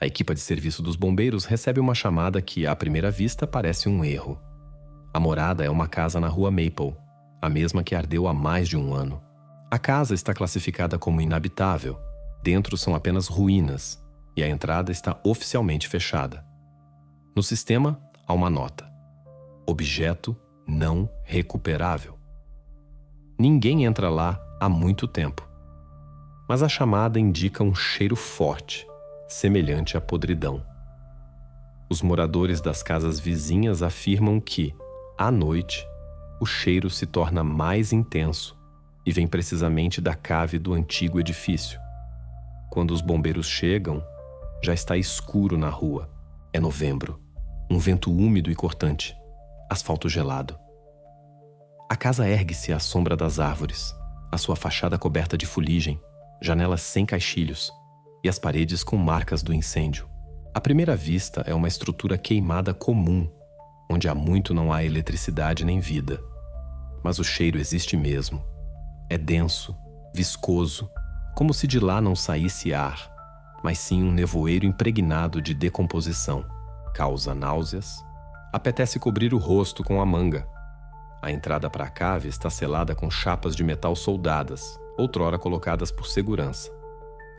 A equipe de serviço dos bombeiros recebe uma chamada que, à primeira vista, parece um erro. A morada é uma casa na rua Maple, a mesma que ardeu há mais de um ano. A casa está classificada como inabitável. Dentro são apenas ruínas e a entrada está oficialmente fechada. No sistema, há uma nota: objeto não recuperável. Ninguém entra lá há muito tempo. Mas a chamada indica um cheiro forte, semelhante à podridão. Os moradores das casas vizinhas afirmam que, à noite, o cheiro se torna mais intenso e vem precisamente da cave do antigo edifício. Quando os bombeiros chegam, já está escuro na rua. É novembro, um vento úmido e cortante, asfalto gelado. A casa ergue-se à sombra das árvores, a sua fachada coberta de fuligem, janelas sem caixilhos e as paredes com marcas do incêndio. À primeira vista, é uma estrutura queimada comum, onde há muito não há eletricidade nem vida. Mas o cheiro existe mesmo. É denso, viscoso, como se de lá não saísse ar, mas sim um nevoeiro impregnado de decomposição. Causa náuseas. Apetece cobrir o rosto com a manga. A entrada para a cave está selada com chapas de metal soldadas, outrora colocadas por segurança.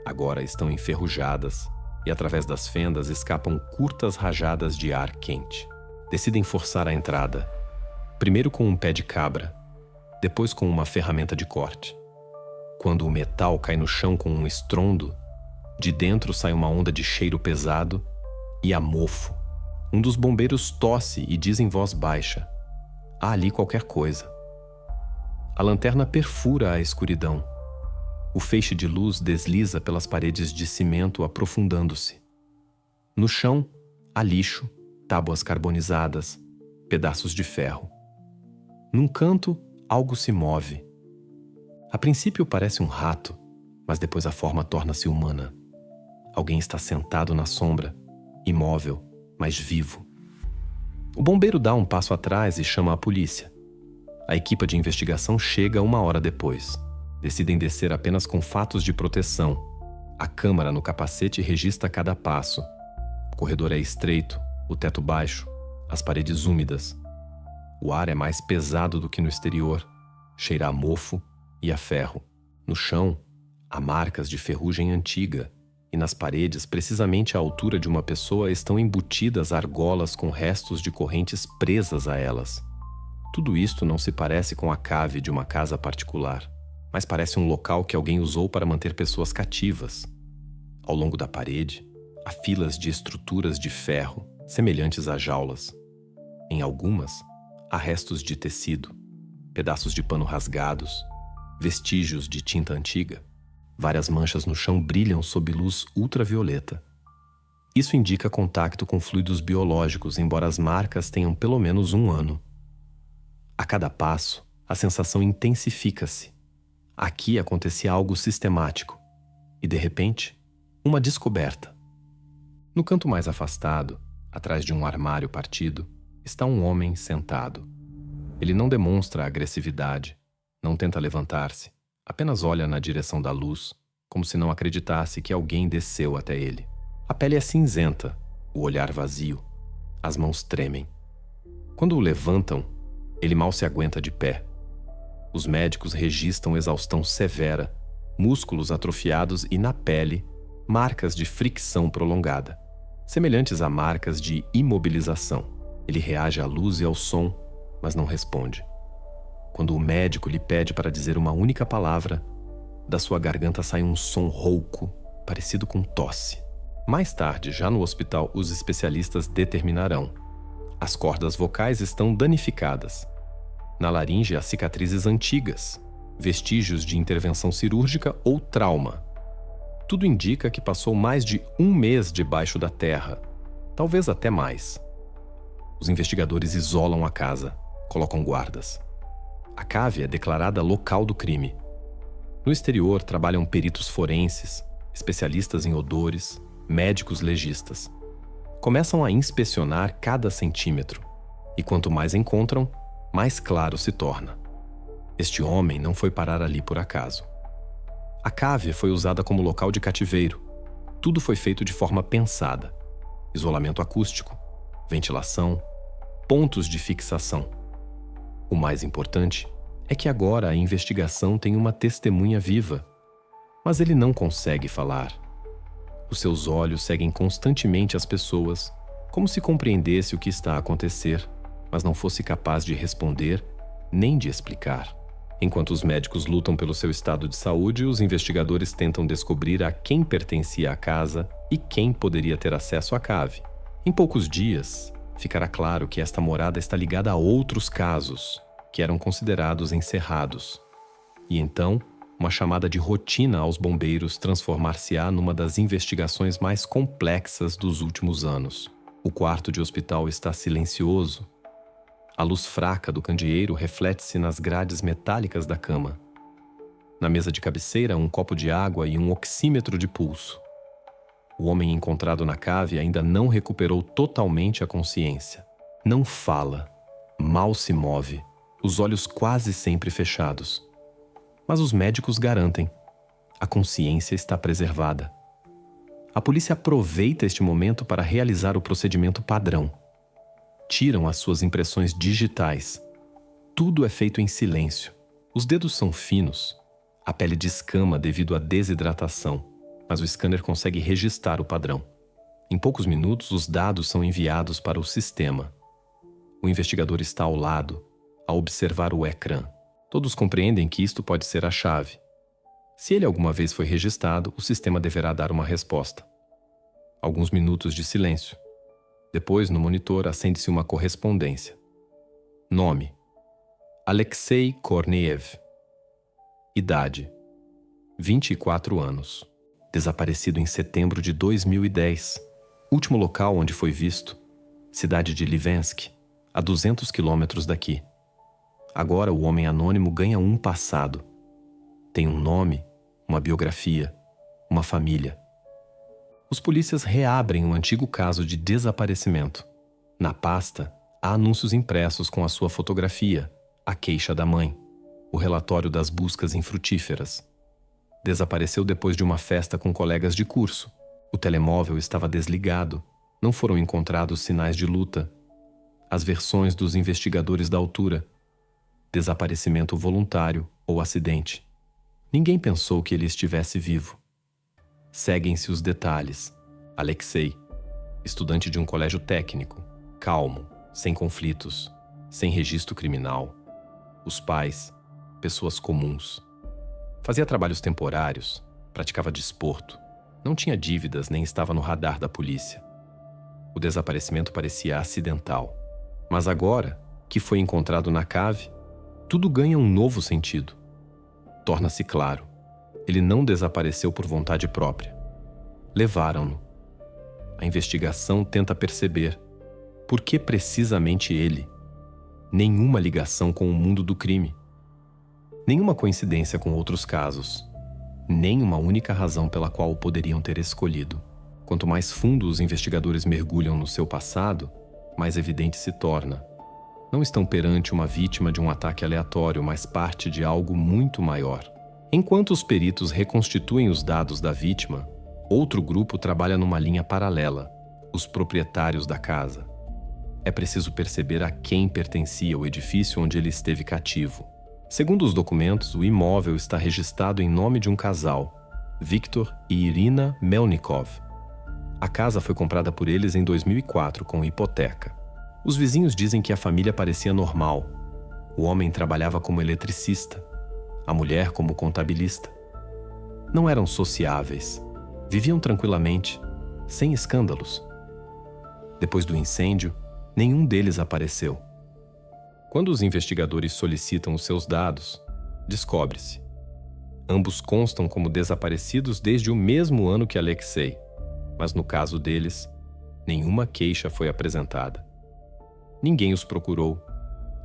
Agora estão enferrujadas e através das fendas escapam curtas rajadas de ar quente. Decidem forçar a entrada, primeiro com um pé de cabra, depois com uma ferramenta de corte. Quando o metal cai no chão com um estrondo, de dentro sai uma onda de cheiro pesado e a mofo. Um dos bombeiros tosse e diz em voz baixa: há ali qualquer coisa. A lanterna perfura a escuridão. O feixe de luz desliza pelas paredes de cimento, aprofundando-se. No chão, há lixo, tábuas carbonizadas, pedaços de ferro. Num canto, algo se move. A princípio parece um rato, mas depois a forma torna-se humana. Alguém está sentado na sombra, imóvel, mas vivo. O bombeiro dá um passo atrás e chama a polícia. A equipe de investigação chega 1 hora depois. Decidem descer apenas com fatos de proteção. A câmara no capacete registra cada passo. O corredor é estreito, o teto baixo, as paredes úmidas. O ar é mais pesado do que no exterior, cheira a mofo e a ferro. No chão, há marcas de ferrugem antiga, e nas paredes, precisamente à altura de uma pessoa, estão embutidas argolas com restos de correntes presas a elas. Tudo isto não se parece com a cave de uma casa particular, mas parece um local que alguém usou para manter pessoas cativas. Ao longo da parede, há filas de estruturas de ferro, semelhantes a jaulas. Em algumas, há restos de tecido, pedaços de pano rasgados, vestígios de tinta antiga. Várias manchas no chão brilham sob luz ultravioleta. Isso indica contato com fluidos biológicos, embora as marcas tenham pelo menos 1 ano. A cada passo, a sensação intensifica-se. Aqui acontecia algo sistemático. E, de repente, uma descoberta. No canto mais afastado, atrás de um armário partido, está um homem sentado. Ele não demonstra agressividade, não tenta levantar-se, apenas olha na direção da luz, como se não acreditasse que alguém desceu até ele. A pele é cinzenta, o olhar vazio, as mãos tremem. Quando o levantam, ele mal se aguenta de pé. Os médicos registram exaustão severa, músculos atrofiados e, na pele, marcas de fricção prolongada, semelhantes a marcas de imobilização. Ele reage à luz e ao som, mas não responde. Quando o médico lhe pede para dizer uma única palavra, da sua garganta sai um som rouco, parecido com tosse. Mais tarde, já no hospital, os especialistas determinarão: as cordas vocais estão danificadas. Na laringe há cicatrizes antigas, vestígios de intervenção cirúrgica ou trauma. Tudo indica que passou mais de 1 mês debaixo da terra, talvez até mais. Os investigadores isolam a casa, colocam guardas. A cave é declarada local do crime. No exterior trabalham peritos forenses, especialistas em odores, médicos legistas. Começam a inspecionar cada centímetro, e quanto mais encontram, mais claro se torna. Este homem não foi parar ali por acaso. A cave foi usada como local de cativeiro. Tudo foi feito de forma pensada: isolamento acústico, ventilação, pontos de fixação. O mais importante é que agora a investigação tem uma testemunha viva, mas ele não consegue falar. Os seus olhos seguem constantemente as pessoas, como se compreendesse o que está a acontecer, mas não fosse capaz de responder nem de explicar. Enquanto os médicos lutam pelo seu estado de saúde, os investigadores tentam descobrir a quem pertencia a casa e quem poderia ter acesso à cave. Em poucos dias, ficará claro que esta morada está ligada a outros casos, que eram considerados encerrados. E então, uma chamada de rotina aos bombeiros transformar-se-á numa das investigações mais complexas dos últimos anos. O quarto de hospital está silencioso. A luz fraca do candeeiro reflete-se nas grades metálicas da cama. Na mesa de cabeceira, um copo de água e um oxímetro de pulso. O homem encontrado na cave ainda não recuperou totalmente a consciência. Não fala, mal se move, os olhos quase sempre fechados. Mas os médicos garantem: a consciência está preservada. A polícia aproveita este momento para realizar o procedimento padrão. Tiram as suas impressões digitais. Tudo é feito em silêncio. Os dedos são finos. A pele descama devido à desidratação, mas o scanner consegue registrar o padrão. Em poucos minutos, os dados são enviados para o sistema. O investigador está ao lado, a observar o ecrã. Todos compreendem que isto pode ser a chave. Se ele alguma vez foi registrado, o sistema deverá dar uma resposta. Alguns minutos de silêncio. Depois, no monitor, acende-se uma correspondência. Nome: Alexei Korneev. Idade: 24 anos. Desaparecido em setembro de 2010. Último local onde foi visto: cidade de Livensk, a 200 quilômetros daqui. Agora o homem anônimo ganha um passado. Tem um nome, uma biografia, uma família. Os polícias reabrem um antigo caso de desaparecimento. Na pasta, há anúncios impressos com a sua fotografia, a queixa da mãe, o relatório das buscas infrutíferas. Desapareceu depois de uma festa com colegas de curso. O telemóvel estava desligado. Não foram encontrados sinais de luta. As versões dos investigadores da altura: desaparecimento voluntário ou acidente. Ninguém pensou que ele estivesse vivo. Seguem-se os detalhes. Alexei, estudante de um colégio técnico, calmo, sem conflitos, sem registro criminal. Os pais, pessoas comuns. Fazia trabalhos temporários, praticava desporto, não tinha dívidas nem estava no radar da polícia. O desaparecimento parecia acidental. Mas agora, que foi encontrado na cave, tudo ganha um novo sentido. Torna-se claro: ele não desapareceu por vontade própria. Levaram-no. A investigação tenta perceber por que precisamente ele. Nenhuma ligação com o mundo do crime. Nenhuma coincidência com outros casos. Nem uma única razão pela qual o poderiam ter escolhido. Quanto mais fundo os investigadores mergulham no seu passado, mais evidente se torna. Não estão perante uma vítima de um ataque aleatório, mas parte de algo muito maior. Enquanto os peritos reconstituem os dados da vítima, outro grupo trabalha numa linha paralela: os proprietários da casa. É preciso perceber a quem pertencia o edifício onde ele esteve cativo. Segundo os documentos, o imóvel está registrado em nome de um casal, Viktor e Irina Melnikov. A casa foi comprada por eles em 2004 com hipoteca. Os vizinhos dizem que a família parecia normal. O homem trabalhava como eletricista, a mulher como contabilista. Não eram sociáveis. Viviam tranquilamente, sem escândalos. Depois do incêndio, nenhum deles apareceu. Quando os investigadores solicitam os seus dados, descobre-se: ambos constam como desaparecidos desde o mesmo ano que Alexei, mas no caso deles, nenhuma queixa foi apresentada. Ninguém os procurou,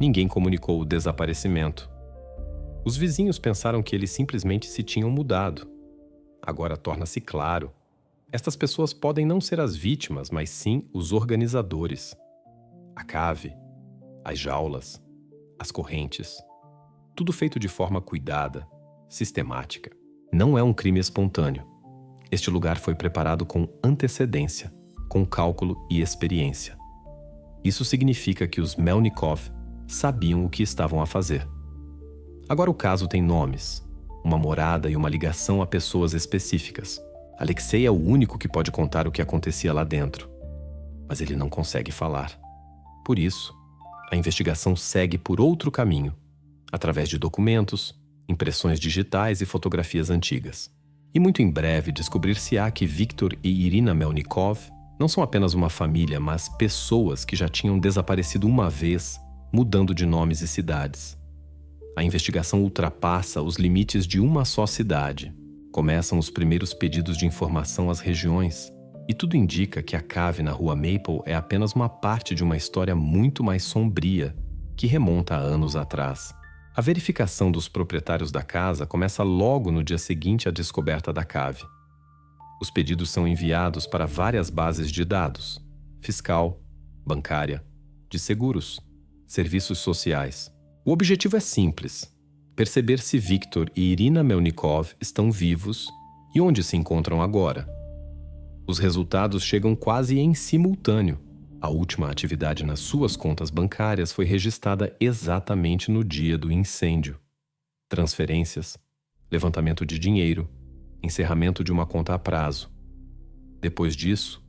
ninguém comunicou o desaparecimento. Os vizinhos pensaram que eles simplesmente se tinham mudado. Agora torna-se claro: estas pessoas podem não ser as vítimas, mas sim os organizadores. A cave, as jaulas, as correntes, tudo feito de forma cuidada, sistemática. Não é um crime espontâneo. Este lugar foi preparado com antecedência, com cálculo e experiência. Isso significa que os Melnikov sabiam o que estavam a fazer. Agora o caso tem nomes, uma morada e uma ligação a pessoas específicas. Alexei é o único que pode contar o que acontecia lá dentro, mas ele não consegue falar. Por isso, a investigação segue por outro caminho, através de documentos, impressões digitais e fotografias antigas. E muito em breve descobrir-se-á que Viktor e Irina Melnikov não são apenas uma família, mas pessoas que já tinham desaparecido uma vez, mudando de nomes e cidades. A investigação ultrapassa os limites de uma só cidade. Começam os primeiros pedidos de informação às regiões, e tudo indica que a cave na rua Maple é apenas uma parte de uma história muito mais sombria, que remonta a anos atrás. A verificação dos proprietários da casa começa logo no dia seguinte à descoberta da cave. Os pedidos são enviados para várias bases de dados: fiscal, bancária, de seguros, serviços sociais. O objetivo é simples: perceber se Viktor e Irina Melnikov estão vivos e onde se encontram agora. Os resultados chegam quase em simultâneo. A última atividade nas suas contas bancárias foi registrada exatamente no dia do incêndio. Transferências, levantamento de dinheiro, encerramento de uma conta a prazo. Depois disso,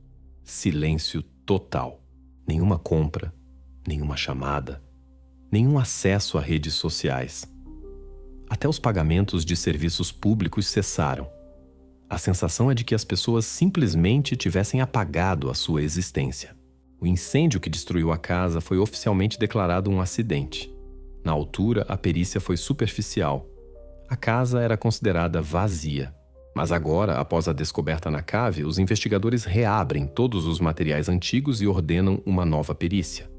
silêncio total. Nenhuma compra, nenhuma chamada, nenhum acesso a redes sociais. Até os pagamentos de serviços públicos cessaram. A sensação é de que as pessoas simplesmente tivessem apagado a sua existência. O incêndio que destruiu a casa foi oficialmente declarado um acidente. Na altura, a perícia foi superficial. A casa era considerada vazia. Mas agora, após a descoberta na cave, os investigadores reabrem todos os materiais antigos e ordenam uma nova perícia.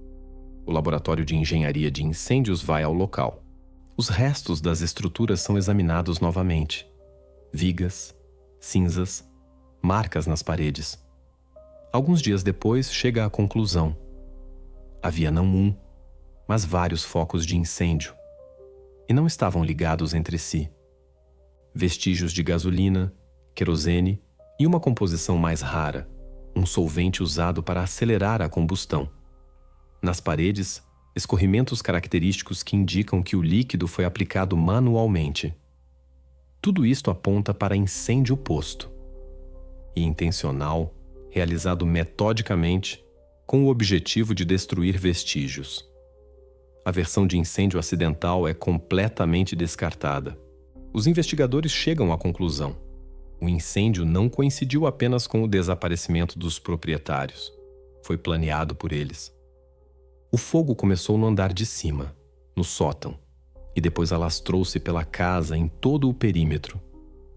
O laboratório de engenharia de incêndios vai ao local. Os restos das estruturas são examinados novamente. Vigas, cinzas, marcas nas paredes. Alguns dias depois, chega à conclusão. Havia não um, mas vários focos de incêndio. E não estavam ligados entre si. Vestígios de gasolina, querosene e uma composição mais rara, um solvente usado para acelerar a combustão. Nas paredes, escorrimentos característicos que indicam que o líquido foi aplicado manualmente. Tudo isto aponta para incêndio posto. E intencional, realizado metodicamente, com o objetivo de destruir vestígios. A versão de incêndio acidental é completamente descartada. Os investigadores chegam à conclusão: o incêndio não coincidiu apenas com o desaparecimento dos proprietários. Foi planeado por eles. O fogo começou no andar de cima, no sótão, e depois alastrou-se pela casa em todo o perímetro,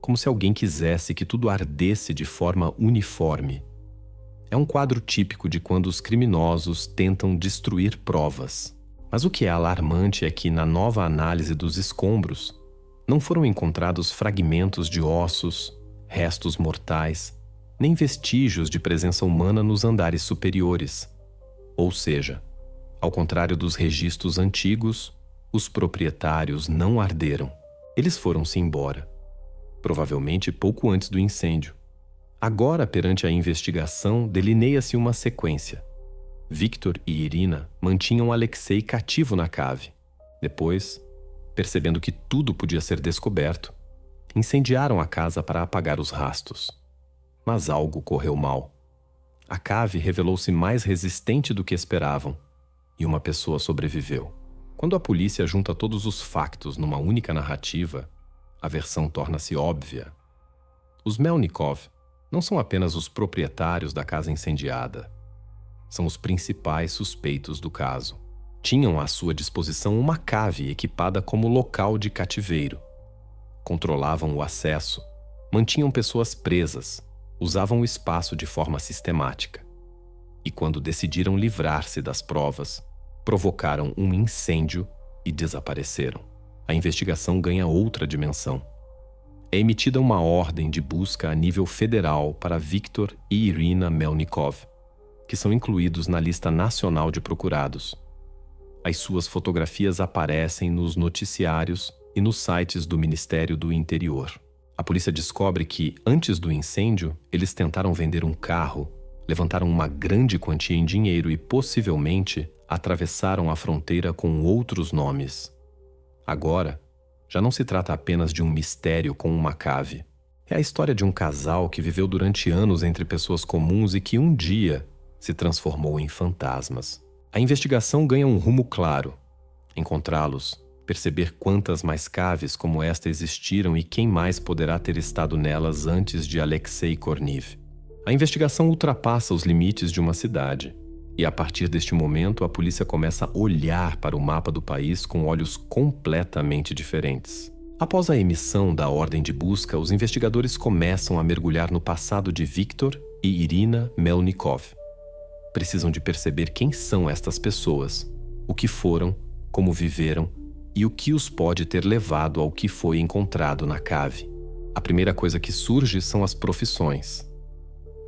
como se alguém quisesse que tudo ardesse de forma uniforme. É um quadro típico de quando os criminosos tentam destruir provas. Mas o que é alarmante é que, na nova análise dos escombros, não foram encontrados fragmentos de ossos, restos mortais, nem vestígios de presença humana nos andares superiores. Ou seja, ao contrário dos registros antigos, os proprietários não arderam. Eles foram-se embora, provavelmente pouco antes do incêndio. Agora, perante a investigação, delineia-se uma sequência. Viktor e Irina mantinham Alexei cativo na cave. Depois, percebendo que tudo podia ser descoberto, incendiaram a casa para apagar os rastros. Mas algo correu mal. A cave revelou-se mais resistente do que esperavam, e uma pessoa sobreviveu. Quando a polícia junta todos os factos numa única narrativa, a versão torna-se óbvia. Os Melnikov não são apenas os proprietários da casa incendiada. São os principais suspeitos do caso. Tinham à sua disposição uma cave equipada como local de cativeiro. Controlavam o acesso, mantinham pessoas presas, usavam o espaço de forma sistemática. E quando decidiram livrar-se das provas, provocaram um incêndio e desapareceram. A investigação ganha outra dimensão. É emitida uma ordem de busca a nível federal para Viktor e Irina Melnikov, que são incluídos na lista nacional de procurados. As suas fotografias aparecem nos noticiários e nos sites do Ministério do Interior. A polícia descobre que, antes do incêndio, eles tentaram vender um carro, levantaram uma grande quantia em dinheiro e, possivelmente, atravessaram a fronteira com outros nomes. Agora, já não se trata apenas de um mistério com uma cave. É a história de um casal que viveu durante anos entre pessoas comuns e que um dia se transformou em fantasmas. A investigação ganha um rumo claro: encontrá-los, perceber quantas mais caves como esta existiram e quem mais poderá ter estado nelas antes de Alexei Korniv. A investigação ultrapassa os limites de uma cidade, e a partir deste momento a polícia começa a olhar para o mapa do país com olhos completamente diferentes. Após a emissão da ordem de busca, os investigadores começam a mergulhar no passado de Viktor e Irina Melnikov. Precisam de perceber quem são estas pessoas, o que foram, como viveram e o que os pode ter levado ao que foi encontrado na cave. A primeira coisa que surge são as profissões.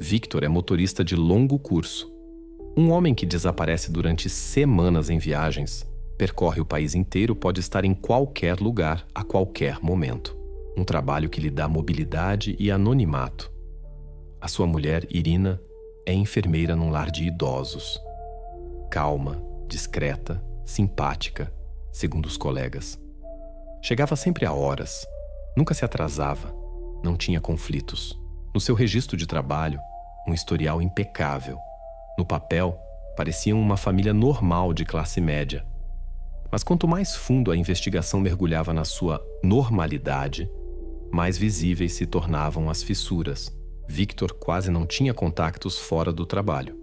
Viktor é motorista de longo curso. Um homem que desaparece durante semanas em viagens, percorre o país inteiro, pode estar em qualquer lugar, a qualquer momento. Um trabalho que lhe dá mobilidade e anonimato. A sua mulher, Irina, é enfermeira num lar de idosos. Calma, discreta, simpática, segundo os colegas. Chegava sempre a horas, nunca se atrasava, não tinha conflitos. No seu registro de trabalho, um historial impecável. No papel, pareciam uma família normal de classe média. Mas quanto mais fundo a investigação mergulhava na sua normalidade, mais visíveis se tornavam as fissuras. Viktor quase não tinha contactos fora do trabalho.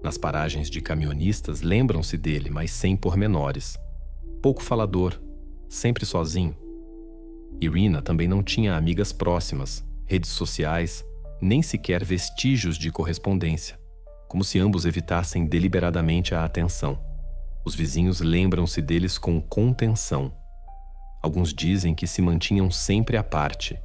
Nas paragens de camionistas, lembram-se dele, mas sem pormenores. Pouco falador, sempre sozinho. Irina também não tinha amigas próximas, redes sociais, nem sequer vestígios de correspondência, como se ambos evitassem deliberadamente a atenção. Os vizinhos lembram-se deles com contenção. Alguns dizem que se mantinham sempre à parte.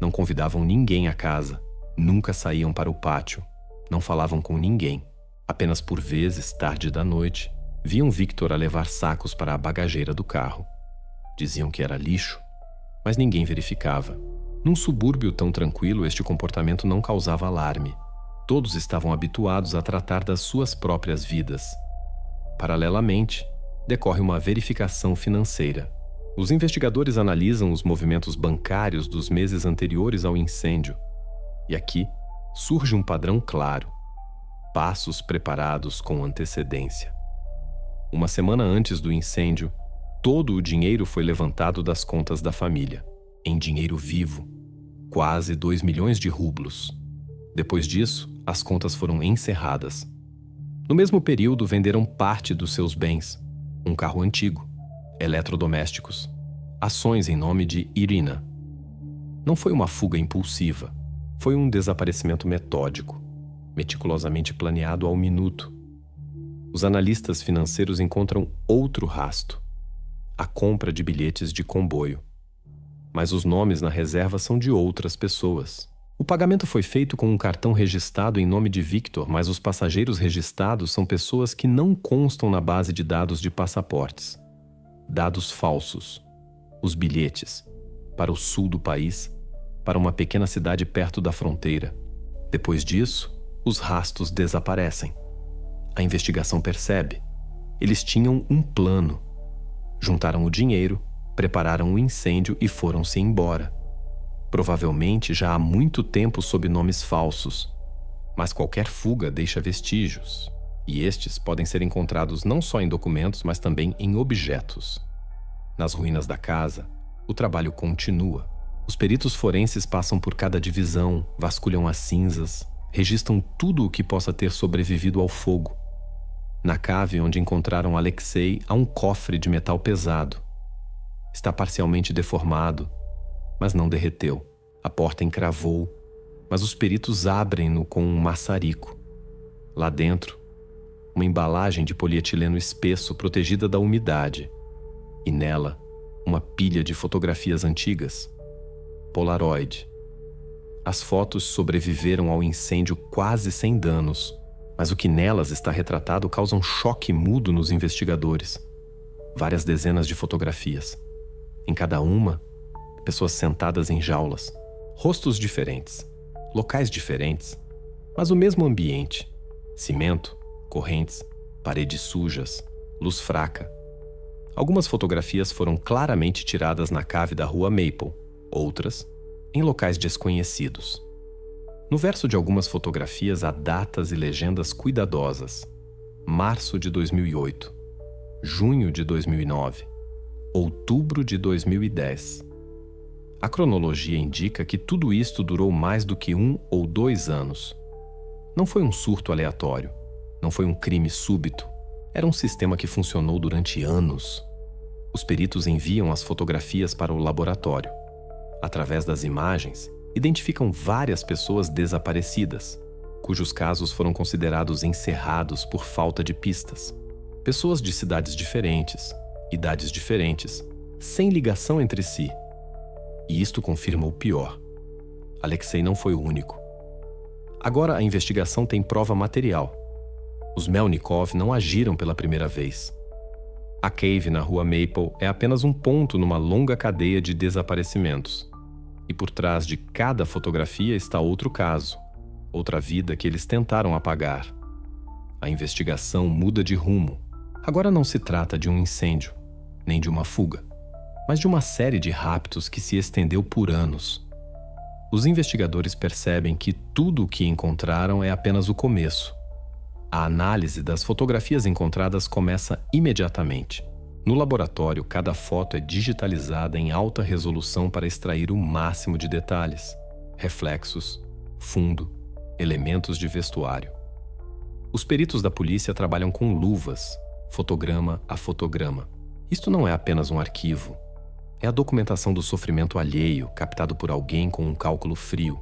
Não convidavam ninguém à casa, nunca saíam para o pátio, não falavam com ninguém. Apenas por vezes, tarde da noite, viam Viktor a levar sacos para a bagageira do carro. Diziam que era lixo, mas ninguém verificava. Num subúrbio tão tranquilo, este comportamento não causava alarme. Todos estavam habituados a tratar das suas próprias vidas. Paralelamente, decorre uma verificação financeira. Os investigadores analisam os movimentos bancários dos meses anteriores ao incêndio. E aqui surge um padrão claro: passos preparados com antecedência. Uma semana antes do incêndio, todo o dinheiro foi levantado das contas da família, em dinheiro vivo, quase 2 milhões de rublos. Depois disso, as contas foram encerradas. No mesmo período, venderam parte dos seus bens, um carro antigo, eletrodomésticos, ações em nome de Irina. Não foi uma fuga impulsiva, foi um desaparecimento metódico, meticulosamente planeado ao minuto. Os analistas financeiros encontram outro rasto: a compra de bilhetes de comboio. Mas os nomes na reserva são de outras pessoas. O pagamento foi feito com um cartão registrado em nome de Viktor, mas os passageiros registrados são pessoas que não constam na base de dados de passaportes. Dados falsos. Os bilhetes. Para o sul do país, para uma pequena cidade perto da fronteira. Depois disso, os rastros desaparecem. A investigação percebe: eles tinham um plano. Juntaram o dinheiro, prepararam o incêndio e foram-se embora. Provavelmente já há muito tempo sob nomes falsos. Mas qualquer fuga deixa vestígios, e estes podem ser encontrados não só em documentos, mas também em objetos. Nas ruínas da casa, o trabalho continua. Os peritos forenses passam por cada divisão, vasculham as cinzas, registram tudo o que possa ter sobrevivido ao fogo. Na cave onde encontraram Alexei, há um cofre de metal pesado. Está parcialmente deformado, mas não derreteu. A porta encravou, mas os peritos abrem-no com um maçarico. Lá dentro, uma embalagem de polietileno espesso protegida da umidade. E nela, uma pilha de fotografias antigas. Polaroid. As fotos sobreviveram ao incêndio quase sem danos, mas o que nelas está retratado causa um choque mudo nos investigadores. Várias dezenas de fotografias. Em cada uma, pessoas sentadas em jaulas, rostos diferentes, locais diferentes, mas o mesmo ambiente: cimento, correntes, paredes sujas, luz fraca. Algumas fotografias foram claramente tiradas na cave da rua Maple, outras em locais desconhecidos. No verso de algumas fotografias há datas e legendas cuidadosas: março de 2008, junho de 2009, outubro de 2010. A cronologia indica que tudo isto durou mais do que 1 ou 2 anos. Não foi um surto aleatório, não foi um crime súbito, era um sistema que funcionou durante anos. Os peritos enviam as fotografias para o laboratório. Através das imagens, identificam várias pessoas desaparecidas, cujos casos foram considerados encerrados por falta de pistas. Pessoas de cidades diferentes, idades diferentes, sem ligação entre si. E isto confirma o pior: Alexei não foi o único. Agora a investigação tem prova material. Os Melnikov não agiram pela primeira vez. A cave na rua Maple é apenas um ponto numa longa cadeia de desaparecimentos. E por trás de cada fotografia está outro caso, outra vida que eles tentaram apagar. A investigação muda de rumo. Agora não se trata de um incêndio, nem de uma fuga, mas de uma série de raptos que se estendeu por anos. Os investigadores percebem que tudo o que encontraram é apenas o começo. A análise das fotografias encontradas começa imediatamente. No laboratório, cada foto é digitalizada em alta resolução para extrair o máximo de detalhes: reflexos, fundo, elementos de vestuário. Os peritos da polícia trabalham com luvas, fotograma a fotograma. Isto não é apenas um arquivo. É a documentação do sofrimento alheio, captado por alguém com um cálculo frio.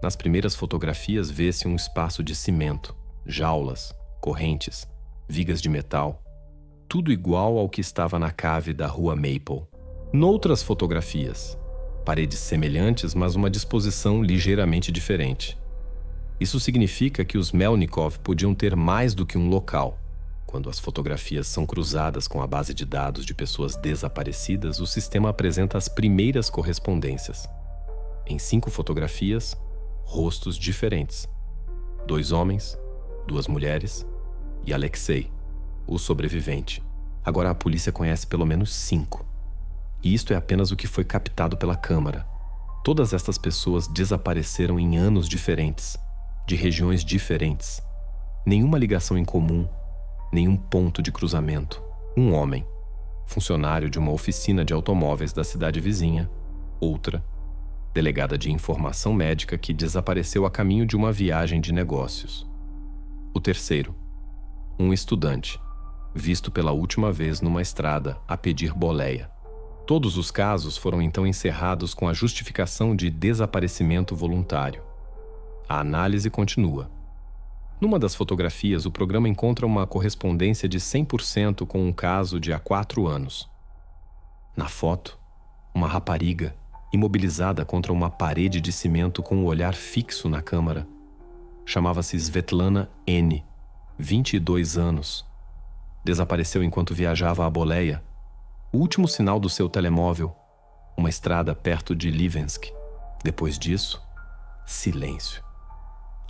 Nas primeiras fotografias vê-se um espaço de cimento, jaulas, correntes, vigas de metal, tudo igual ao que estava na cave da rua Maple. Noutras fotografias, paredes semelhantes, mas uma disposição ligeiramente diferente. Isso significa que os Melnikov podiam ter mais do que um local. Quando as fotografias são cruzadas com a base de dados de pessoas desaparecidas, o sistema apresenta as primeiras correspondências. Em 5 fotografias, rostos diferentes: 2 homens, 2 mulheres e Alexei, o sobrevivente. Agora a polícia conhece pelo menos 5. E isto é apenas o que foi captado pela câmara. Todas estas pessoas desapareceram em anos diferentes, de regiões diferentes. Nenhuma ligação em comum, nenhum ponto de cruzamento. Um homem, funcionário de uma oficina de automóveis da cidade vizinha. Outra, delegada de informação médica que desapareceu a caminho de uma viagem de negócios. O terceiro, um estudante, visto pela última vez numa estrada a pedir boleia. Todos os casos foram então encerrados com a justificação de desaparecimento voluntário. A análise continua. Numa das fotografias, o programa encontra uma correspondência de 100% com um caso de há 4 anos. Na foto, uma rapariga, imobilizada contra uma parede de cimento com um olhar fixo na câmara. Chamava-se Svetlana N., 22 anos. Desapareceu enquanto viajava a boleia. O último sinal do seu telemóvel, uma estrada perto de Livensk. Depois disso, silêncio.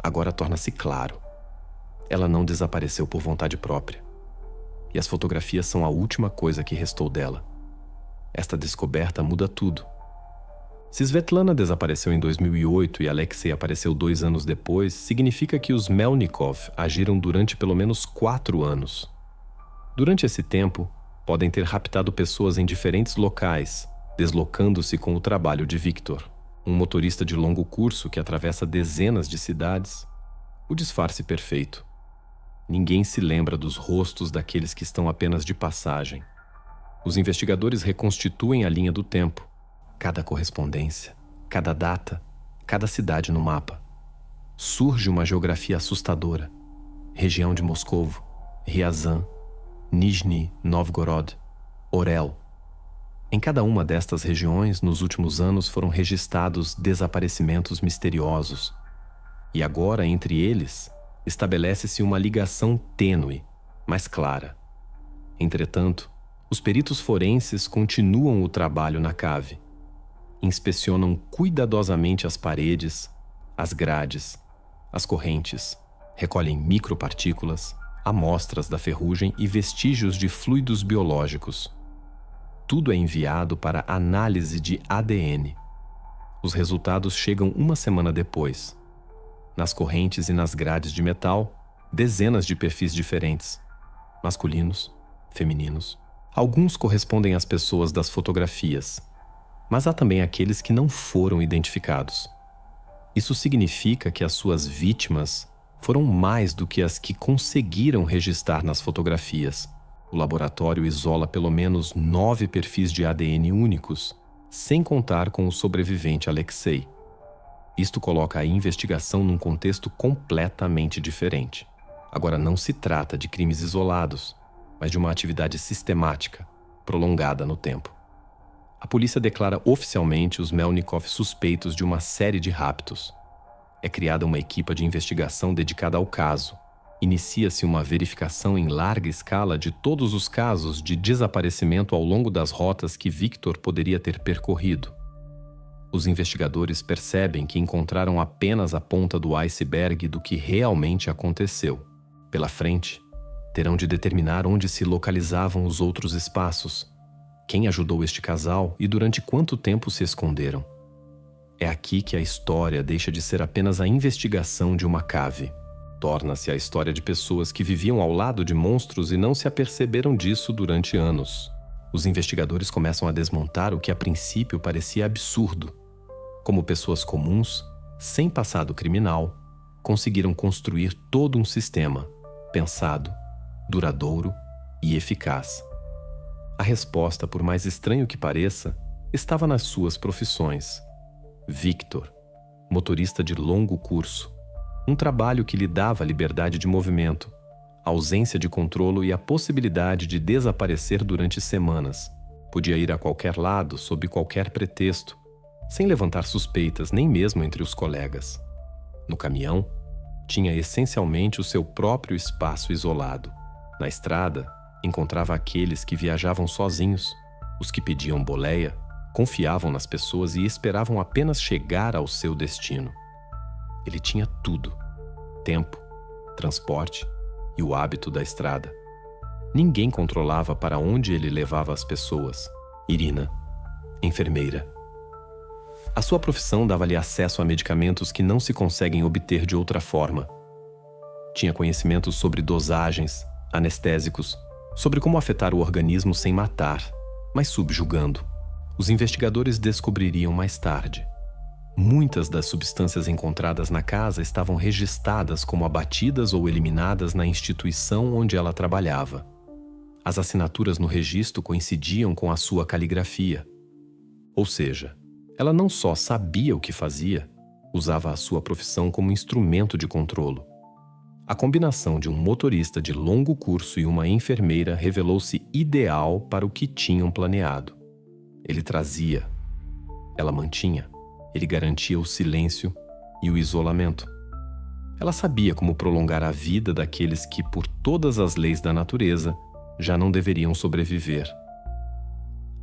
Agora torna-se claro. Ela não desapareceu por vontade própria. E as fotografias são a última coisa que restou dela. Esta descoberta muda tudo. Se Svetlana desapareceu em 2008 e Alexei apareceu 2 anos depois, significa que os Melnikov agiram durante pelo menos 4 anos. Durante esse tempo, podem ter raptado pessoas em diferentes locais, deslocando-se com o trabalho de Victor, um motorista de longo curso que atravessa dezenas de cidades. O disfarce perfeito. Ninguém se lembra dos rostos daqueles que estão apenas de passagem. Os investigadores reconstituem a linha do tempo. Cada correspondência, cada data, cada cidade no mapa. Surge uma geografia assustadora. Região de Moscovo, Ryazan, Nizhny Novgorod, Orel. Em cada uma destas regiões, nos últimos anos, foram registrados desaparecimentos misteriosos. E agora, entre eles, estabelece-se uma ligação tênue, mas clara. Entretanto, os peritos forenses continuam o trabalho na cave. inspecionam cuidadosamente as paredes, as grades, as correntes, recolhem micropartículas, amostras da ferrugem e vestígios de fluidos biológicos. Tudo é enviado para análise de ADN. Os resultados chegam uma semana depois. Nas correntes e nas grades de metal, dezenas de perfis diferentes, masculinos, femininos. Alguns correspondem às pessoas das fotografias, mas há também aqueles que não foram identificados. Isso significa que as suas vítimas foram mais do que as que conseguiram registrar nas fotografias. O laboratório isola pelo menos 9 perfis de ADN únicos, sem contar com o sobrevivente Alexei. Isto coloca a investigação num contexto completamente diferente. Agora, não se trata de crimes isolados, mas de uma atividade sistemática, prolongada no tempo. A polícia declara oficialmente os Melnikov suspeitos de uma série de raptos. É criada uma equipa de investigação dedicada ao caso. Inicia-se uma verificação em larga escala de todos os casos de desaparecimento ao longo das rotas que Victor poderia ter percorrido. Os investigadores percebem que encontraram apenas a ponta do iceberg do que realmente aconteceu. Pela frente, terão de determinar onde se localizavam os outros espaços, quem ajudou este casal e durante quanto tempo se esconderam. É aqui que a história deixa de ser apenas a investigação de uma cave. Torna-se a história de pessoas que viviam ao lado de monstros e não se aperceberam disso durante anos. Os investigadores começam a desmontar o que a princípio parecia absurdo. Como pessoas comuns, sem passado criminal, conseguiram construir todo um sistema, pensado, duradouro e eficaz. A resposta, por mais estranho que pareça, estava nas suas profissões. Victor, motorista de longo curso, um trabalho que lhe dava liberdade de movimento, ausência de controle e a possibilidade de desaparecer durante semanas. Podia ir a qualquer lado, sob qualquer pretexto, sem levantar suspeitas nem mesmo entre os colegas. No caminhão, tinha essencialmente o seu próprio espaço isolado. Na estrada, encontrava aqueles que viajavam sozinhos, os que pediam boleia, confiavam nas pessoas e esperavam apenas chegar ao seu destino. Ele tinha tudo: tempo, transporte e o hábito da estrada. Ninguém controlava para onde ele levava as pessoas. Irina, enfermeira. A sua profissão dava-lhe acesso a medicamentos que não se conseguem obter de outra forma. Tinha conhecimentos sobre dosagens, anestésicos, sobre como afetar o organismo sem matar, mas subjugando. Os investigadores descobririam mais tarde. Muitas das substâncias encontradas na casa estavam registradas como abatidas ou eliminadas na instituição onde ela trabalhava. As assinaturas no registro coincidiam com a sua caligrafia. Ou seja, ela não só sabia o que fazia, usava a sua profissão como instrumento de controlo. A combinação de um motorista de longo curso e uma enfermeira revelou-se ideal para o que tinham planeado. Ele trazia, ela mantinha, ele garantia o silêncio e o isolamento. Ela sabia como prolongar a vida daqueles que, por todas as leis da natureza, já não deveriam sobreviver.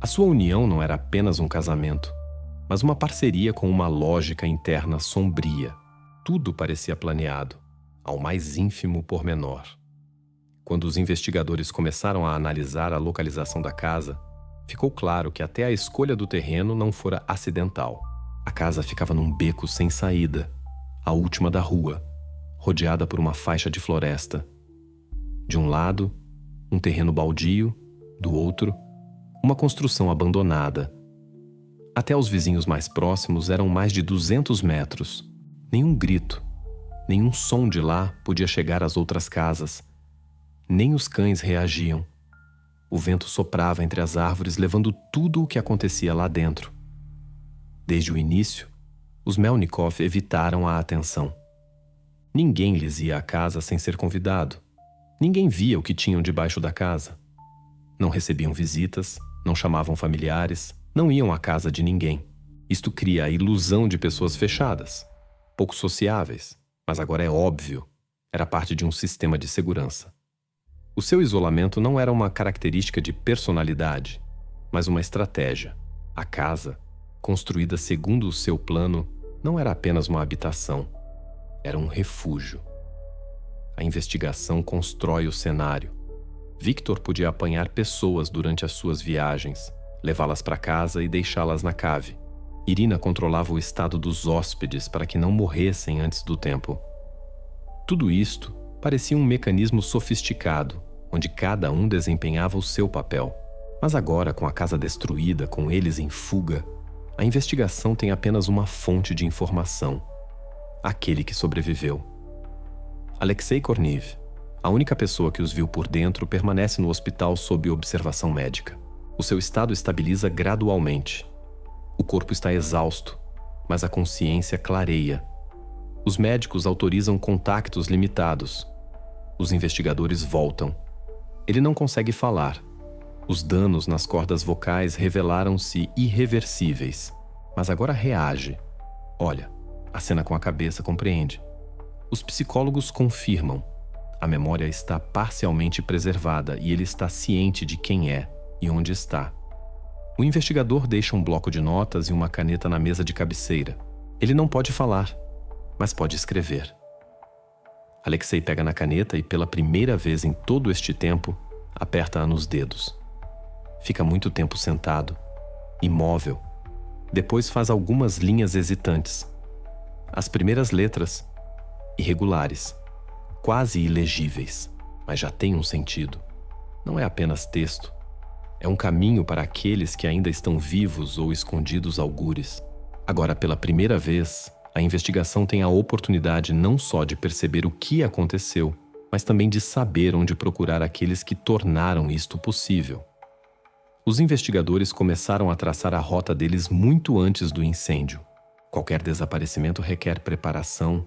A sua união não era apenas um casamento, mas uma parceria com uma lógica interna sombria. Tudo parecia planeado, ao mais ínfimo pormenor. Quando os investigadores começaram a analisar a localização da casa, ficou claro que até a escolha do terreno não fora acidental. A casa ficava num beco sem saída, a última da rua, rodeada por uma faixa de floresta. De um lado, um terreno baldio, do outro, uma construção abandonada. Até os vizinhos mais próximos eram mais de 200 metros. Nenhum grito, nenhum som de lá podia chegar às outras casas. Nem os cães reagiam. O vento soprava entre as árvores, levando tudo o que acontecia lá dentro. Desde o início, os Melnikov evitaram a atenção. Ninguém lhes ia à casa sem ser convidado. Ninguém via o que tinham debaixo da casa. Não recebiam visitas, não chamavam familiares, não iam à casa de ninguém. Isto cria a ilusão de pessoas fechadas, pouco sociáveis, mas agora é óbvio, era parte de um sistema de segurança. O seu isolamento não era uma característica de personalidade, mas uma estratégia. A casa construída segundo o seu plano, não era apenas uma habitação, era um refúgio. A investigação constrói o cenário. Victor podia apanhar pessoas durante as suas viagens, levá-las para casa e deixá-las na cave. Irina controlava o estado dos hóspedes para que não morressem antes do tempo. Tudo isto parecia um mecanismo sofisticado, onde cada um desempenhava o seu papel. Mas agora, com a casa destruída, com eles em fuga, a investigação tem apenas uma fonte de informação: aquele que sobreviveu. Alexei Korniv, a única pessoa que os viu por dentro, permanece no hospital sob observação médica. O seu estado estabiliza gradualmente. O corpo está exausto, mas a consciência clareia. Os médicos autorizam contactos limitados. Os investigadores voltam. Ele não consegue falar. Os danos nas cordas vocais revelaram-se irreversíveis, mas agora reage. Olha, acena com a cabeça, compreende. Os psicólogos confirmam. A memória está parcialmente preservada e ele está ciente de quem é e onde está. O investigador deixa um bloco de notas e uma caneta na mesa de cabeceira. Ele não pode falar, mas pode escrever. Alexei pega na caneta e, pela primeira vez em todo este tempo, aperta-a nos dedos. Fica muito tempo sentado, imóvel. Depois faz algumas linhas hesitantes. As primeiras letras, irregulares, quase ilegíveis, mas já têm um sentido. Não é apenas texto. É um caminho para aqueles que ainda estão vivos ou escondidos algures. Agora, pela primeira vez, a investigação tem a oportunidade não só de perceber o que aconteceu, mas também de saber onde procurar aqueles que tornaram isto possível. Os investigadores começaram a traçar a rota deles muito antes do incêndio. Qualquer desaparecimento requer preparação,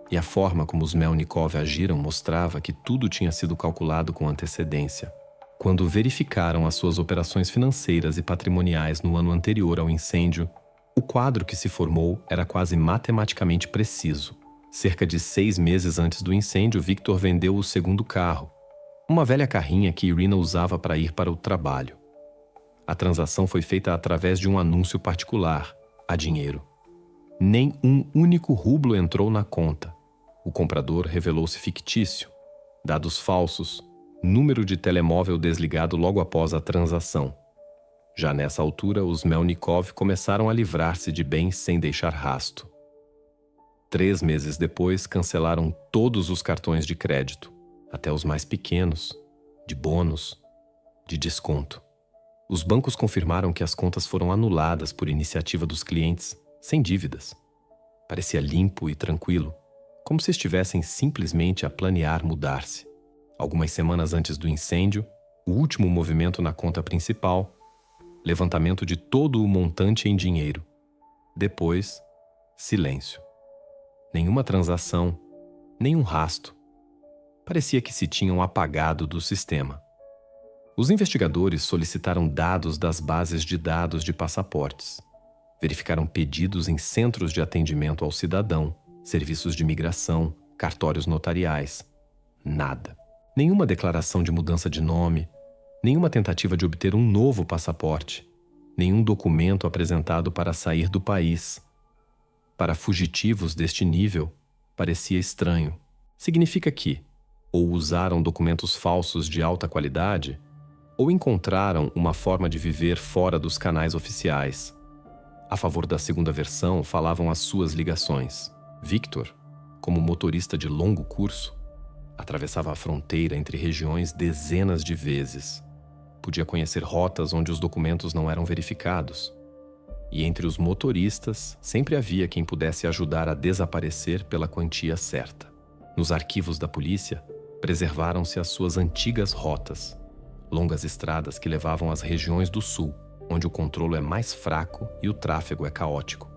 e a forma como os Melnikov agiram mostrava que tudo tinha sido calculado com antecedência. Quando verificaram as suas operações financeiras e patrimoniais no ano anterior ao incêndio, o quadro que se formou era quase matematicamente preciso. Cerca de 6 meses antes do incêndio, Victor vendeu o segundo carro, uma velha carrinha que Irina usava para ir para o trabalho. A transação foi feita através de um anúncio particular, a dinheiro. Nem um único rublo entrou na conta. O comprador revelou-se fictício, dados falsos, número de telemóvel desligado logo após a transação. Já nessa altura, os Melnikov começaram a livrar-se de bens sem deixar rasto. 3 meses depois, cancelaram todos os cartões de crédito, até os mais pequenos, de bônus, de desconto. Os bancos confirmaram que as contas foram anuladas por iniciativa dos clientes, sem dívidas. Parecia limpo e tranquilo, como se estivessem simplesmente a planear mudar-se. Algumas semanas antes do incêndio, o último movimento na conta principal, levantamento de todo o montante em dinheiro. Depois, silêncio. Nenhuma transação, nenhum rasto. Parecia que se tinham apagado do sistema. Os investigadores solicitaram dados das bases de dados de passaportes. Verificaram pedidos em centros de atendimento ao cidadão, serviços de imigração, cartórios notariais. Nada. Nenhuma declaração de mudança de nome, nenhuma tentativa de obter um novo passaporte, nenhum documento apresentado para sair do país. Para fugitivos deste nível, parecia estranho. Significa que, ou usaram documentos falsos de alta qualidade, ou encontraram uma forma de viver fora dos canais oficiais. A favor da segunda versão, falavam as suas ligações. Victor, como motorista de longo curso, atravessava a fronteira entre regiões dezenas de vezes. Podia conhecer rotas onde os documentos não eram verificados. E entre os motoristas, sempre havia quem pudesse ajudar a desaparecer pela quantia certa. Nos arquivos da polícia, preservaram-se as suas antigas rotas, longas estradas que levavam às regiões do sul, onde o controle é mais fraco e o tráfego é caótico.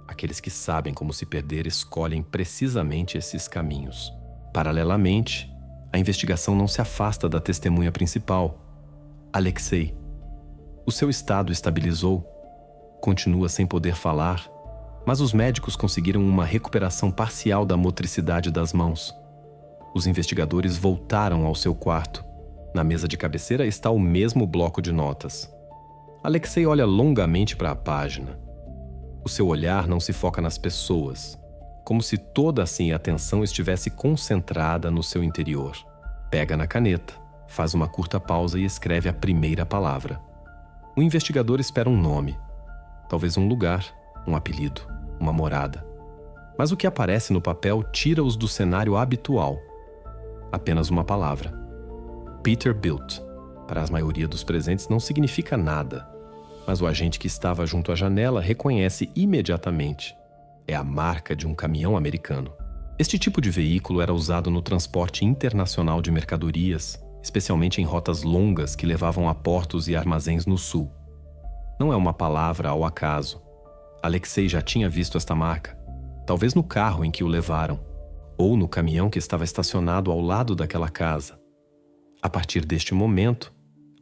Aqueles que sabem como se perder escolhem precisamente esses caminhos. Paralelamente, a investigação não se afasta da testemunha principal, Alexei. O seu estado estabilizou, continua sem poder falar, mas os médicos conseguiram uma recuperação parcial da motricidade das mãos. Os investigadores voltaram ao seu quarto. Na mesa de cabeceira está o mesmo bloco de notas. Alexei olha longamente para a página. O seu olhar não se foca nas pessoas, como se toda a atenção estivesse concentrada no seu interior. Pega na caneta, faz uma curta pausa e escreve a primeira palavra. O investigador espera um nome, talvez um lugar, um apelido, uma morada. Mas o que aparece no papel tira-os do cenário habitual. Apenas uma palavra. Peterbilt. Para a maioria dos presentes não significa nada, mas o agente que estava junto à janela reconhece imediatamente. É a marca de um caminhão americano. Este tipo de veículo era usado no transporte internacional de mercadorias, especialmente em rotas longas que levavam a portos e armazéns no sul. Não é uma palavra ao acaso. Alexei já tinha visto esta marca, talvez no carro em que o levaram, ou no caminhão que estava estacionado ao lado daquela casa. A partir deste momento,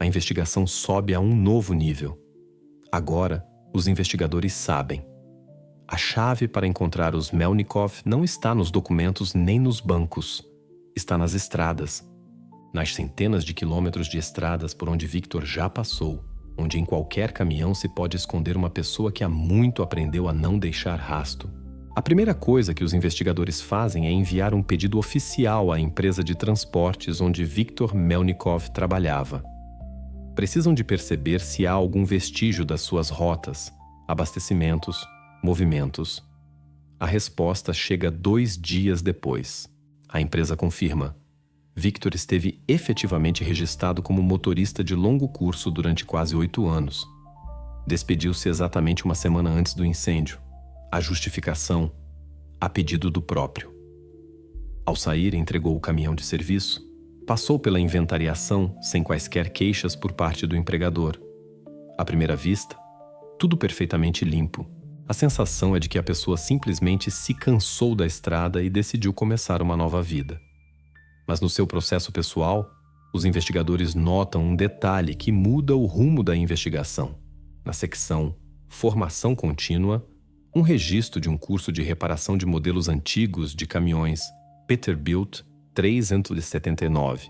a investigação sobe a um novo nível. Agora, os investigadores sabem. A chave para encontrar os Melnikov não está nos documentos nem nos bancos. Está nas estradas. Nas centenas de quilômetros de estradas por onde Victor já passou, onde em qualquer caminhão se pode esconder uma pessoa que há muito aprendeu a não deixar rastro. A primeira coisa que os investigadores fazem é enviar um pedido oficial à empresa de transportes onde Victor Melnikov trabalhava. Precisam de perceber se há algum vestígio das suas rotas, abastecimentos, movimentos. A resposta chega 2 dias depois. A empresa confirma. Victor esteve efetivamente registrado como motorista de longo curso durante quase 8 anos. Despediu-se exatamente uma semana antes do incêndio. A justificação, a pedido do próprio. Ao sair, entregou o caminhão de serviço. Passou pela inventariação sem quaisquer queixas por parte do empregador. À primeira vista, tudo perfeitamente limpo. A sensação é de que a pessoa simplesmente se cansou da estrada e decidiu começar uma nova vida. Mas no seu processo pessoal, os investigadores notam um detalhe que muda o rumo da investigação. Na secção Formação Contínua, um registro de um curso de reparação de modelos antigos de caminhões Peterbilt 379.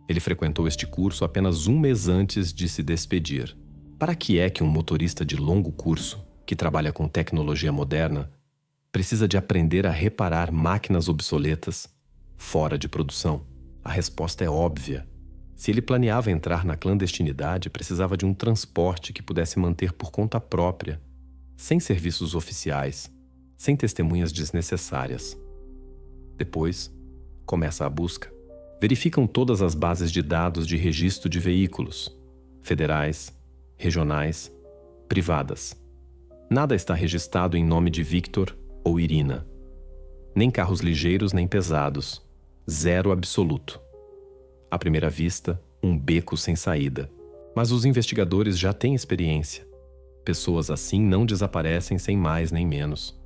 Ele frequentou este curso apenas 1 mês antes de se despedir. Para que é que um motorista de longo curso, que trabalha com tecnologia moderna, precisa de aprender a reparar máquinas obsoletas fora de produção? A resposta é óbvia. Se ele planeava entrar na clandestinidade, precisava de um transporte que pudesse manter por conta própria, sem serviços oficiais, sem testemunhas desnecessárias. Depois, começa a busca. Verificam todas as bases de dados de registro de veículos, federais, regionais, privadas. Nada está registrado em nome de Victor ou Irina. Nem carros ligeiros nem pesados. 0 absoluto. À primeira vista, um beco sem saída. Mas os investigadores já têm experiência. Pessoas assim não desaparecem sem mais nem menos.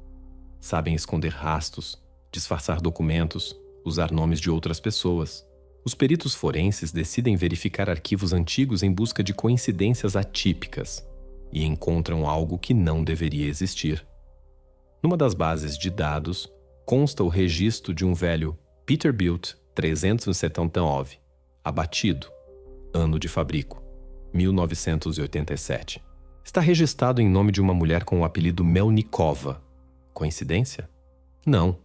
Sabem esconder rastros, disfarçar documentos, usar nomes de outras pessoas. Os peritos forenses decidem verificar arquivos antigos em busca de coincidências atípicas e encontram algo que não deveria existir. Numa das bases de dados, consta o registro de um velho Peterbilt 379, abatido, ano de fabrico, 1987. Está registrado em nome de uma mulher com o apelido Melnikova. Coincidência? Não.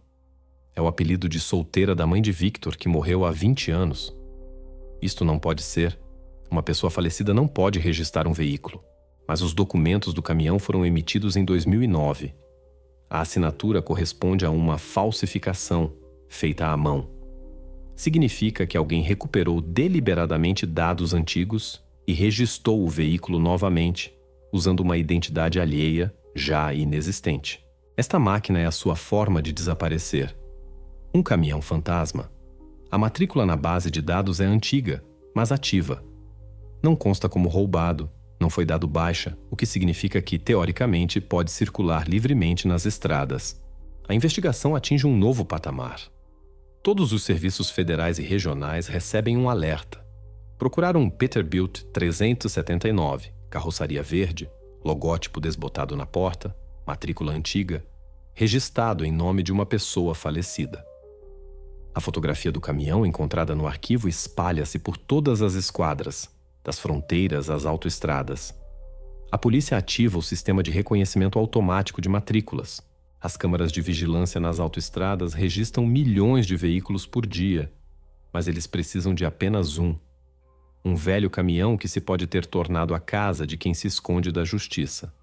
É o apelido de solteira da mãe de Victor, que morreu há 20 anos. Isto não pode ser. Uma pessoa falecida não pode registrar um veículo. Mas os documentos do caminhão foram emitidos em 2009. A assinatura corresponde a uma falsificação feita à mão. Significa que alguém recuperou deliberadamente dados antigos e registrou o veículo novamente, usando uma identidade alheia já inexistente. Esta máquina é a sua forma de desaparecer. Um caminhão fantasma. A matrícula na base de dados é antiga, mas ativa. Não consta como roubado, não foi dado baixa, o que significa que, teoricamente, pode circular livremente nas estradas. A investigação atinge um novo patamar. Todos os serviços federais e regionais recebem um alerta. Procurar um Peterbilt 379, carroçaria verde, logótipo desbotado na porta, matrícula antiga, registrado em nome de uma pessoa falecida. A fotografia do caminhão encontrada no arquivo espalha-se por todas as esquadras, das fronteiras às autoestradas. A polícia ativa o sistema de reconhecimento automático de matrículas. As câmaras de vigilância nas autoestradas registram milhões de veículos por dia, mas eles precisam de apenas um velho caminhão que se pode ter tornado a casa de quem se esconde da justiça.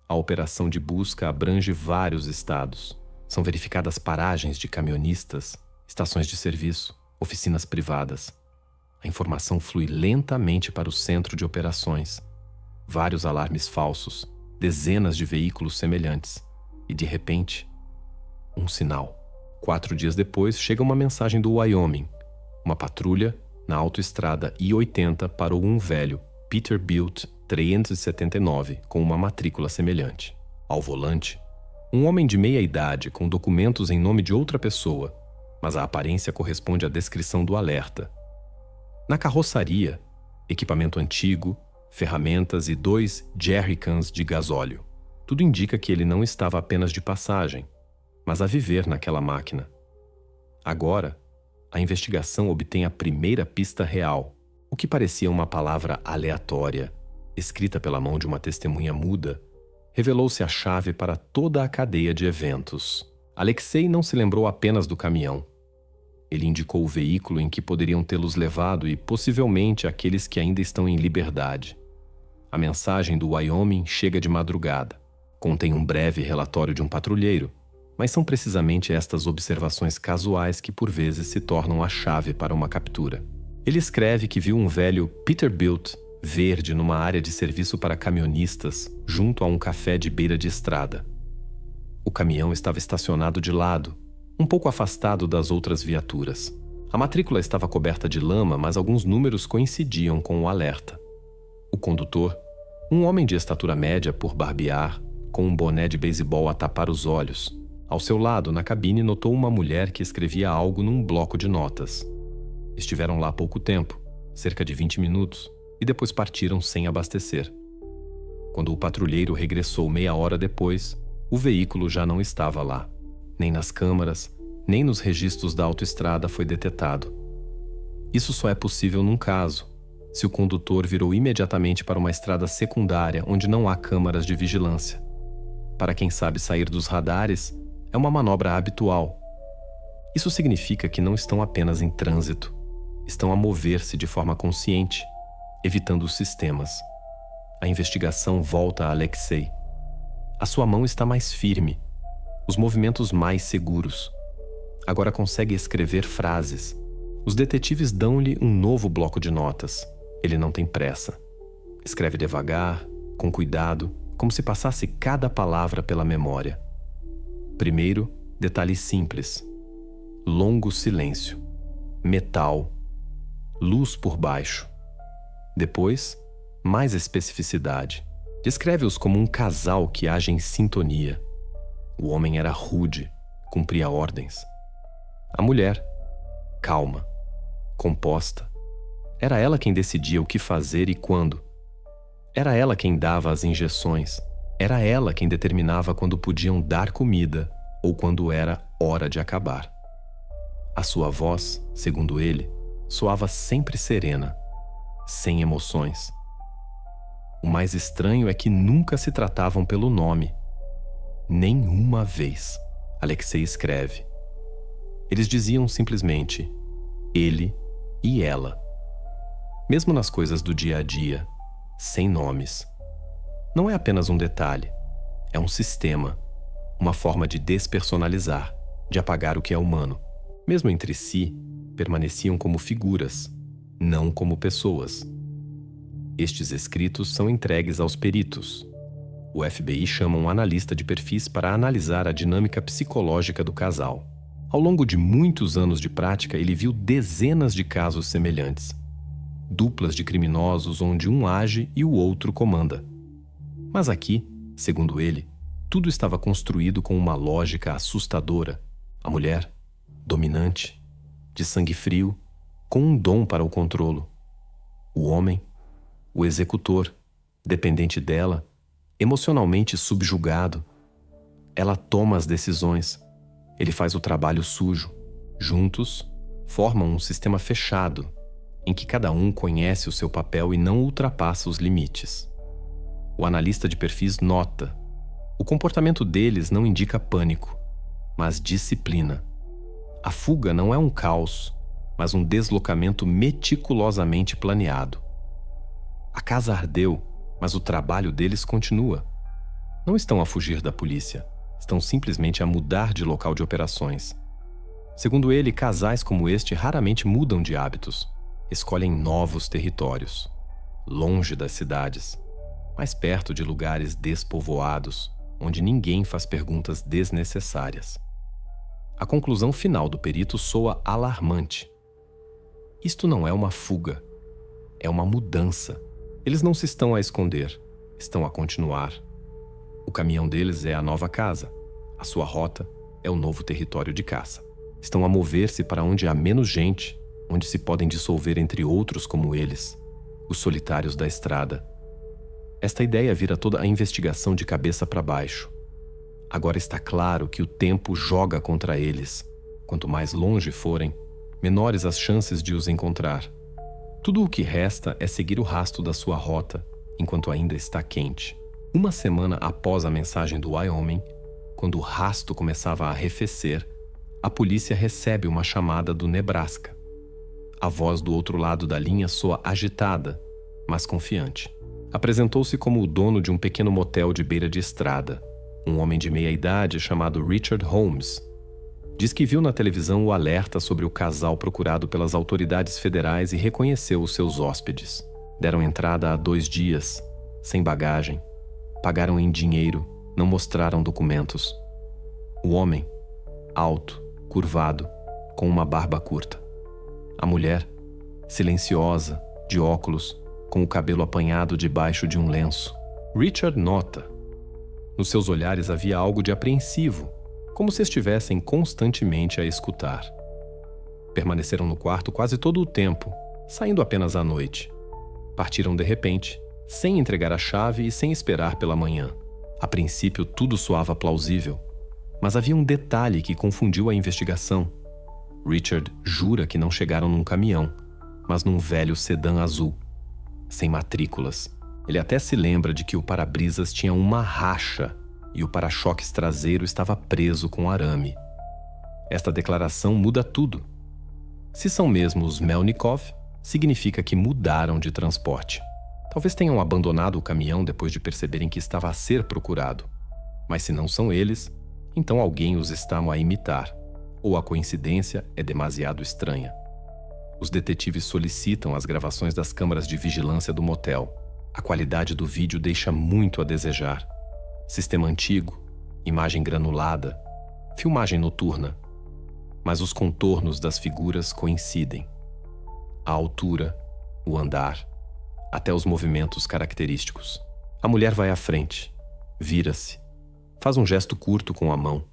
A operação de busca abrange vários estados. São verificadas paragens de caminhonistas, estações de serviço, oficinas privadas. A informação flui lentamente para o centro de operações. Vários alarmes falsos, dezenas de veículos semelhantes. E, de repente, um sinal. 4 dias depois, chega uma mensagem do Wyoming. Uma patrulha, na autoestrada I-80, parou um velho Peterbilt 379 com uma matrícula semelhante. Ao volante, um homem de meia idade com documentos em nome de outra pessoa, mas a aparência corresponde à descrição do alerta. Na carroçaria, equipamento antigo, ferramentas e 2 jerrycans de gasóleo. Tudo indica que ele não estava apenas de passagem, mas a viver naquela máquina. Agora, a investigação obtém a primeira pista real, o que parecia uma palavra aleatória, escrita pela mão de uma testemunha muda, revelou-se a chave para toda a cadeia de eventos. Alexei não se lembrou apenas do caminhão. Ele indicou o veículo em que poderiam tê-los levado e, possivelmente, aqueles que ainda estão em liberdade. A mensagem do Wyoming chega de madrugada. Contém um breve relatório de um patrulheiro, mas são precisamente estas observações casuais que por vezes se tornam a chave para uma captura. Ele escreve que viu um velho Peterbilt verde numa área de serviço para caminhonistas, junto a um café de beira de estrada. O caminhão estava estacionado de lado, um pouco afastado das outras viaturas. A matrícula estava coberta de lama, mas alguns números coincidiam com o alerta. O condutor, um homem de estatura média por barbear, com um boné de beisebol a tapar os olhos. Ao seu lado, na cabine, notou uma mulher que escrevia algo num bloco de notas. Estiveram lá pouco tempo, cerca de 20 minutos, e depois partiram sem abastecer. Quando o patrulheiro regressou meia hora depois, o veículo já não estava lá. Nem nas câmaras, nem nos registros da autoestrada foi detetado. Isso só é possível num caso, se o condutor virou imediatamente para uma estrada secundária onde não há câmaras de vigilância. Para quem sabe sair dos radares, é uma manobra habitual. Isso significa que não estão apenas em trânsito, estão a mover-se de forma consciente, evitando os sistemas. A investigação volta a Alexei. A sua mão está mais firme, os movimentos mais seguros. Agora consegue escrever frases. Os detetives dão-lhe um novo bloco de notas. Ele não tem pressa. Escreve devagar, com cuidado, como se passasse cada palavra pela memória. Primeiro, detalhes simples. Longo silêncio. Metal. Luz por baixo. Depois, mais especificidade. Descreve-os como um casal que age em sintonia. O homem era rude, cumpria ordens. A mulher, calma, composta. Era ela quem decidia o que fazer e quando. Era ela quem dava as injeções. Era ela quem determinava quando podiam dar comida ou quando era hora de acabar. A sua voz, segundo ele, soava sempre serena, sem emoções. O mais estranho é que nunca se tratavam pelo nome. Nenhuma vez. Alexei escreve. Eles diziam simplesmente ele e ela. Mesmo nas coisas do dia a dia, sem nomes. Não é apenas um detalhe. É um sistema, uma forma de despersonalizar, de apagar o que é humano. Mesmo entre si, permaneciam como figuras, não como pessoas. Estes escritos são entregues aos peritos. O FBI chama um analista de perfis para analisar a dinâmica psicológica do casal. Ao longo de muitos anos de prática, ele viu dezenas de casos semelhantes. Duplas de criminosos onde um age e o outro comanda. Mas aqui, segundo ele, tudo estava construído com uma lógica assustadora. A mulher, dominante, de sangue frio, com um dom para o controlo. O homem, o executor, dependente dela, emocionalmente subjugado. Ela toma as decisões. Ele faz o trabalho sujo. Juntos, formam um sistema fechado, em que cada um conhece o seu papel e não ultrapassa os limites. O analista de perfis nota: o comportamento deles não indica pânico, mas disciplina. A fuga não é um caos, mas um deslocamento meticulosamente planeado. A casa ardeu, mas o trabalho deles continua. Não estão a fugir da polícia, estão simplesmente a mudar de local de operações. Segundo ele, casais como este raramente mudam de hábitos, escolhem novos territórios, longe das cidades, mais perto de lugares despovoados, onde ninguém faz perguntas desnecessárias. A conclusão final do perito soa alarmante. Isto não é uma fuga, é uma mudança. Eles não se estão a esconder, estão a continuar. O caminhão deles é a nova casa, a sua rota é o novo território de caça. Estão a mover-se para onde há menos gente, onde se podem dissolver entre outros como eles, os solitários da estrada. Esta ideia vira toda a investigação de cabeça para baixo. Agora está claro que o tempo joga contra eles. Quanto mais longe forem, menores as chances de os encontrar. Tudo o que resta é seguir o rastro da sua rota enquanto ainda está quente. Uma semana após a mensagem do Wyoming, quando o rastro começava a arrefecer, a polícia recebe uma chamada do Nebraska. A voz do outro lado da linha soa agitada, mas confiante. Apresentou-se como o dono de um pequeno motel de beira de estrada, um homem de meia-idade chamado Richard Holmes. Diz que viu na televisão o alerta sobre o casal procurado pelas autoridades federais e reconheceu os seus hóspedes. Deram entrada há 2 dias, sem bagagem. Pagaram em dinheiro, não mostraram documentos. O homem, alto, curvado, com uma barba curta. A mulher, silenciosa, de óculos, com o cabelo apanhado debaixo de um lenço. Richard nota. Nos seus olhares havia algo de apreensivo, como se estivessem constantemente a escutar. Permaneceram no quarto quase todo o tempo, saindo apenas à noite. Partiram de repente, sem entregar a chave e sem esperar pela manhã. A princípio, tudo soava plausível, mas havia um detalhe que confundiu a investigação. Richard jura que não chegaram num caminhão, mas num velho sedã azul, sem matrículas. Ele até se lembra de que o para-brisas tinha uma racha e o para-choques traseiro estava preso com arame. Esta declaração muda tudo. Se são mesmo os Melnikov, significa que mudaram de transporte. Talvez tenham abandonado o caminhão depois de perceberem que estava a ser procurado. Mas se não são eles, então alguém os está a imitar, ou a coincidência é demasiado estranha. Os detetives solicitam as gravações das câmaras de vigilância do motel. A qualidade do vídeo deixa muito a desejar. Sistema antigo, imagem granulada, filmagem noturna. Mas os contornos das figuras coincidem. A altura, o andar, até os movimentos característicos. A mulher vai à frente, vira-se, faz um gesto curto com a mão.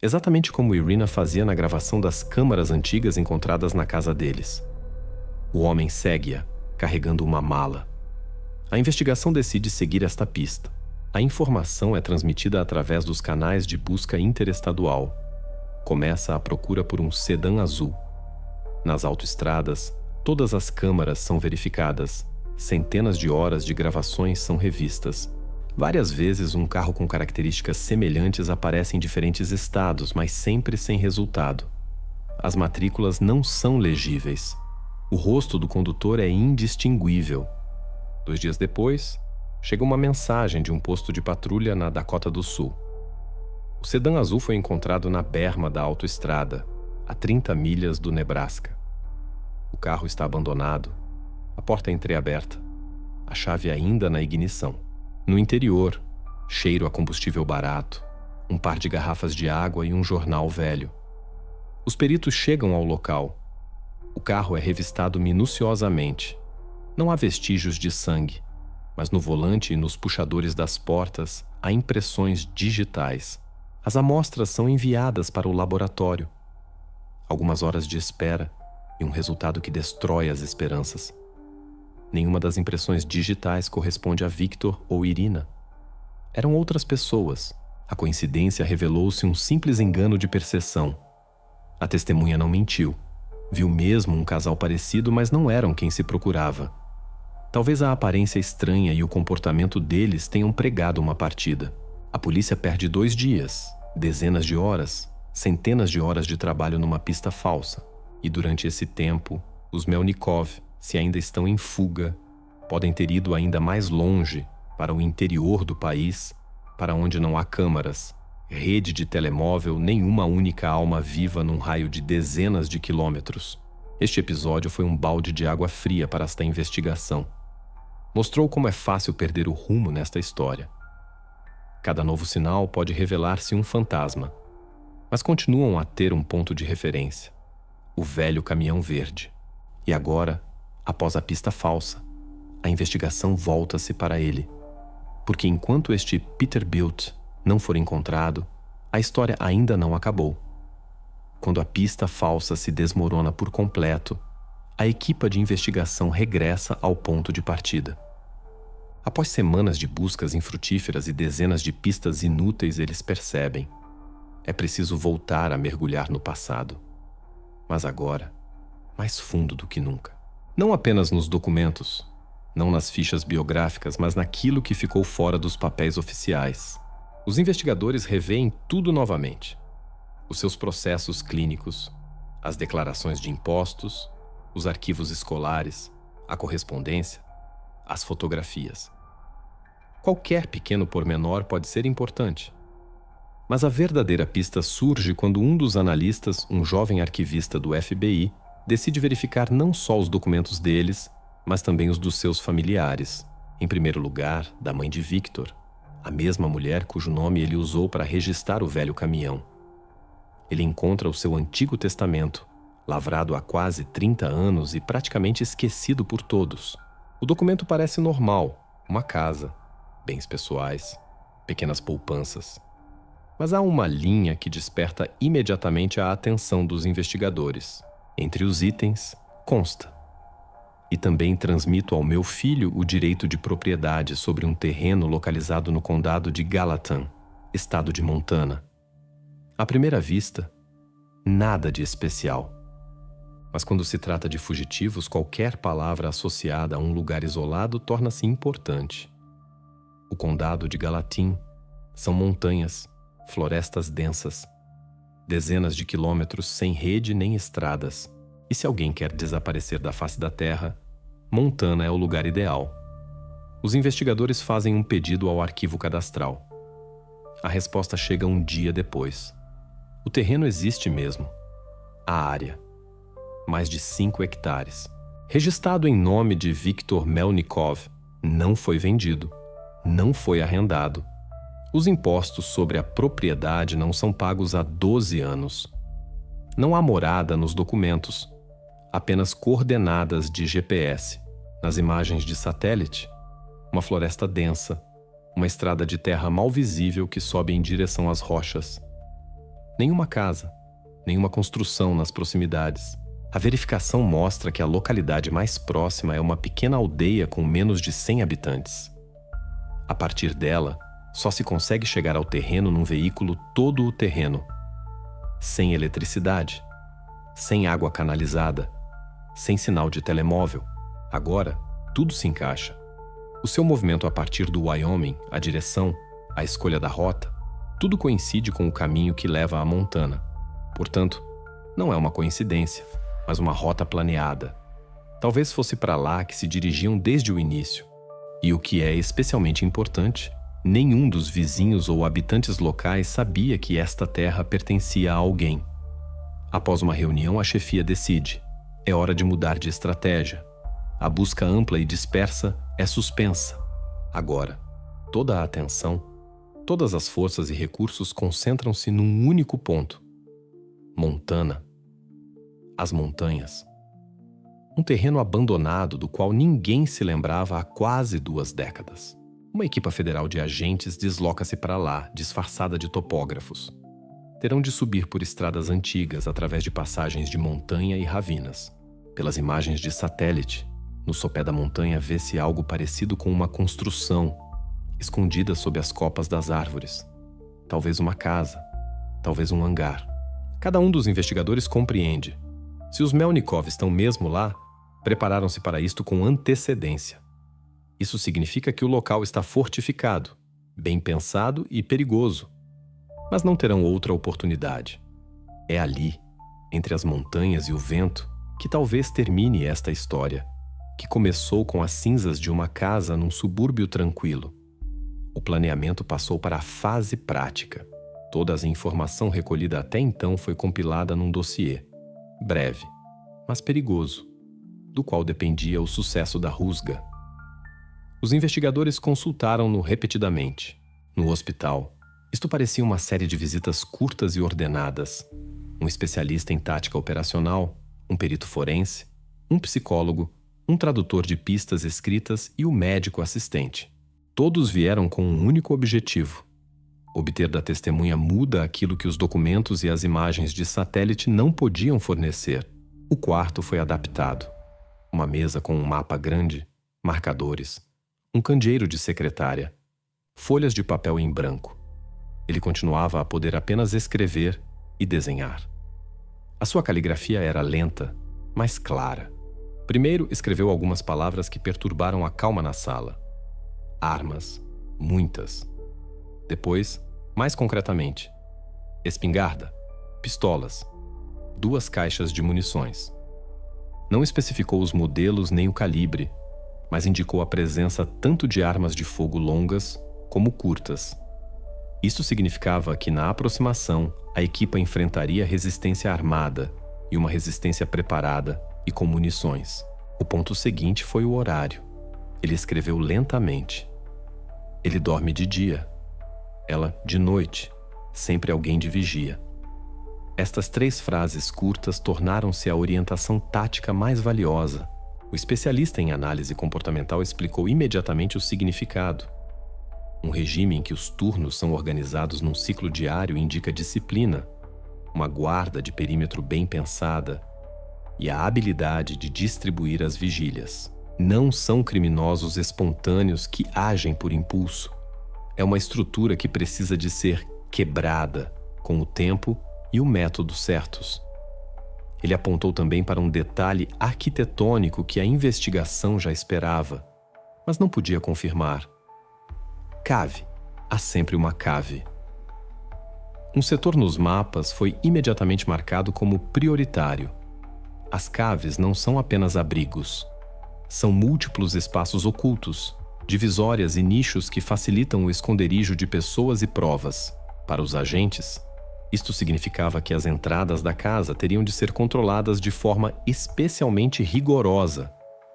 Exatamente como Irina fazia na gravação das câmaras antigas encontradas na casa deles. O homem segue-a, carregando uma mala. A investigação decide seguir esta pista. A informação é transmitida através dos canais de busca interestadual. Começa a procura por um sedã azul. Nas autoestradas, todas as câmaras são verificadas. Centenas de horas de gravações são revistas. Várias vezes um carro com características semelhantes aparece em diferentes estados, mas sempre sem resultado. As matrículas não são legíveis. O rosto do condutor é indistinguível. 2 dias depois, chega uma mensagem de um posto de patrulha na Dakota do Sul. O sedã azul foi encontrado na berma da autoestrada, a 30 milhas do Nebraska. O carro está abandonado, a porta entreaberta, a chave ainda na ignição. No interior, cheiro a combustível barato, um par de garrafas de água e um jornal velho. Os peritos chegam ao local. O carro é revistado minuciosamente. Não há vestígios de sangue, mas no volante e nos puxadores das portas há impressões digitais. As amostras são enviadas para o laboratório. Algumas horas de espera e um resultado que destrói as esperanças. Nenhuma das impressões digitais corresponde a Victor ou Irina. Eram outras pessoas. A coincidência revelou-se um simples engano de percepção. A testemunha não mentiu. Viu mesmo um casal parecido, mas não eram quem se procurava. Talvez a aparência estranha e o comportamento deles tenham pregado uma partida. A polícia perde 2 dias, dezenas de horas, centenas de horas de trabalho numa pista falsa. E durante esse tempo, os Melnikov, se ainda estão em fuga, podem ter ido ainda mais longe, para o interior do país, para onde não há câmaras, rede de telemóvel, nenhuma única alma viva num raio de dezenas de quilômetros. Este episódio foi um balde de água fria para esta investigação. Mostrou como é fácil perder o rumo nesta história. Cada novo sinal pode revelar-se um fantasma, mas continuam a ter um ponto de referência: o velho caminhão verde. E agora, após a pista falsa, a investigação volta-se para ele. Porque enquanto este Peterbilt não for encontrado, a história ainda não acabou. Quando a pista falsa se desmorona por completo, a equipa de investigação regressa ao ponto de partida. Após semanas de buscas infrutíferas e dezenas de pistas inúteis, eles percebem: é preciso voltar a mergulhar no passado. Mas agora, mais fundo do que nunca. Não apenas nos documentos, não nas fichas biográficas, mas naquilo que ficou fora dos papéis oficiais. Os investigadores revêem tudo novamente: os seus processos clínicos, as declarações de impostos, os arquivos escolares, a correspondência, as fotografias. Qualquer pequeno pormenor pode ser importante. Mas a verdadeira pista surge quando um dos analistas, um jovem arquivista do FBI, decide verificar não só os documentos deles, mas também os dos seus familiares. Em primeiro lugar, da mãe de Victor, a mesma mulher cujo nome ele usou para registrar o velho caminhão. Ele encontra o seu antigo testamento, lavrado há quase 30 anos e praticamente esquecido por todos. O documento parece normal: uma casa, bens pessoais, pequenas poupanças. Mas há uma linha que desperta imediatamente a atenção dos investigadores. Entre os itens, consta: e também transmito ao meu filho o direito de propriedade sobre um terreno localizado no condado de Gallatin, estado de Montana. À primeira vista, nada de especial. Mas quando se trata de fugitivos, qualquer palavra associada a um lugar isolado torna-se importante. O condado de Gallatin são montanhas, florestas densas, dezenas de quilômetros sem rede nem estradas. E se alguém quer desaparecer da face da terra, Montana é o lugar ideal. Os investigadores fazem um pedido ao arquivo cadastral. A resposta chega um dia depois. O terreno existe mesmo. A área: mais de 5 hectares. Registrado em nome de Viktor Melnikov, não foi vendido, não foi arrendado. Os impostos sobre a propriedade não são pagos há 12 anos. Não há morada nos documentos, apenas coordenadas de GPS. Nas imagens de satélite, uma floresta densa, uma estrada de terra mal visível que sobe em direção às rochas. Nenhuma casa, nenhuma construção nas proximidades. A verificação mostra que a localidade mais próxima é uma pequena aldeia com menos de 100 habitantes. A partir dela, só se consegue chegar ao terreno num veículo todo-terreno, sem eletricidade, sem água canalizada, sem sinal de telemóvel. Agora, tudo se encaixa. O seu movimento a partir do Wyoming, a direção, a escolha da rota, tudo coincide com o caminho que leva à Montana. Portanto, não é uma coincidência, mas uma rota planeada. Talvez fosse para lá que se dirigiam desde o início. E o que é especialmente importante, nenhum dos vizinhos ou habitantes locais sabia que esta terra pertencia a alguém. Após uma reunião, a chefia decide: é hora de mudar de estratégia. A busca ampla e dispersa é suspensa. Agora, toda a atenção, todas as forças e recursos concentram-se num único ponto: Montana. As montanhas. Um terreno abandonado do qual ninguém se lembrava há quase 2 décadas. Uma equipa federal de agentes desloca-se para lá, disfarçada de topógrafos. Terão de subir por estradas antigas através de passagens de montanha e ravinas. Pelas imagens de satélite, no sopé da montanha vê-se algo parecido com uma construção, escondida sob as copas das árvores. Talvez uma casa, talvez um hangar. Cada um dos investigadores compreende: se os Melnikov estão mesmo lá, prepararam-se para isto com antecedência. Isso significa que o local está fortificado, bem pensado e perigoso. Mas não terão outra oportunidade. É ali, entre as montanhas e o vento, que talvez termine esta história, que começou com as cinzas de uma casa num subúrbio tranquilo. O planeamento passou para a fase prática. Toda a informação recolhida até então foi compilada num dossiê, breve, mas perigoso, do qual dependia o sucesso da rusga. Os investigadores consultaram-no repetidamente. No hospital, isto parecia uma série de visitas curtas e ordenadas. Um especialista em tática operacional, um perito forense, um psicólogo, um tradutor de pistas escritas e o médico assistente. Todos vieram com um único objetivo: obter da testemunha muda aquilo que os documentos e as imagens de satélite não podiam fornecer. O quarto foi adaptado. Uma mesa com um mapa grande, marcadores, um candeeiro de secretária, folhas de papel em branco. Ele continuava a poder apenas escrever e desenhar. A sua caligrafia era lenta, mas clara. Primeiro escreveu algumas palavras que perturbaram a calma na sala. Armas, muitas. Depois, mais concretamente, espingarda, pistolas, 2 caixas de munições. Não especificou os modelos nem o calibre, mas indicou a presença tanto de armas de fogo longas como curtas. Isso significava que, na aproximação, a equipa enfrentaria resistência armada e uma resistência preparada e com munições. O ponto seguinte foi o horário. Ele escreveu lentamente. Ele dorme de dia. Ela de noite. Sempre alguém de vigia. Estas 3 frases curtas tornaram-se a orientação tática mais valiosa. O especialista em análise comportamental explicou imediatamente o significado. Um regime em que os turnos são organizados num ciclo diário indica disciplina, uma guarda de perímetro bem pensada e a habilidade de distribuir as vigílias. Não são criminosos espontâneos que agem por impulso. É uma estrutura que precisa de ser quebrada com o tempo e o método certos. Ele apontou também para um detalhe arquitetônico que a investigação já esperava, mas não podia confirmar. Cave. Há sempre uma cave. Um setor nos mapas foi imediatamente marcado como prioritário. As caves não são apenas abrigos. São múltiplos espaços ocultos, divisórias e nichos que facilitam o esconderijo de pessoas e provas. Para os agentes, isto significava que as entradas da casa teriam de ser controladas de forma especialmente rigorosa,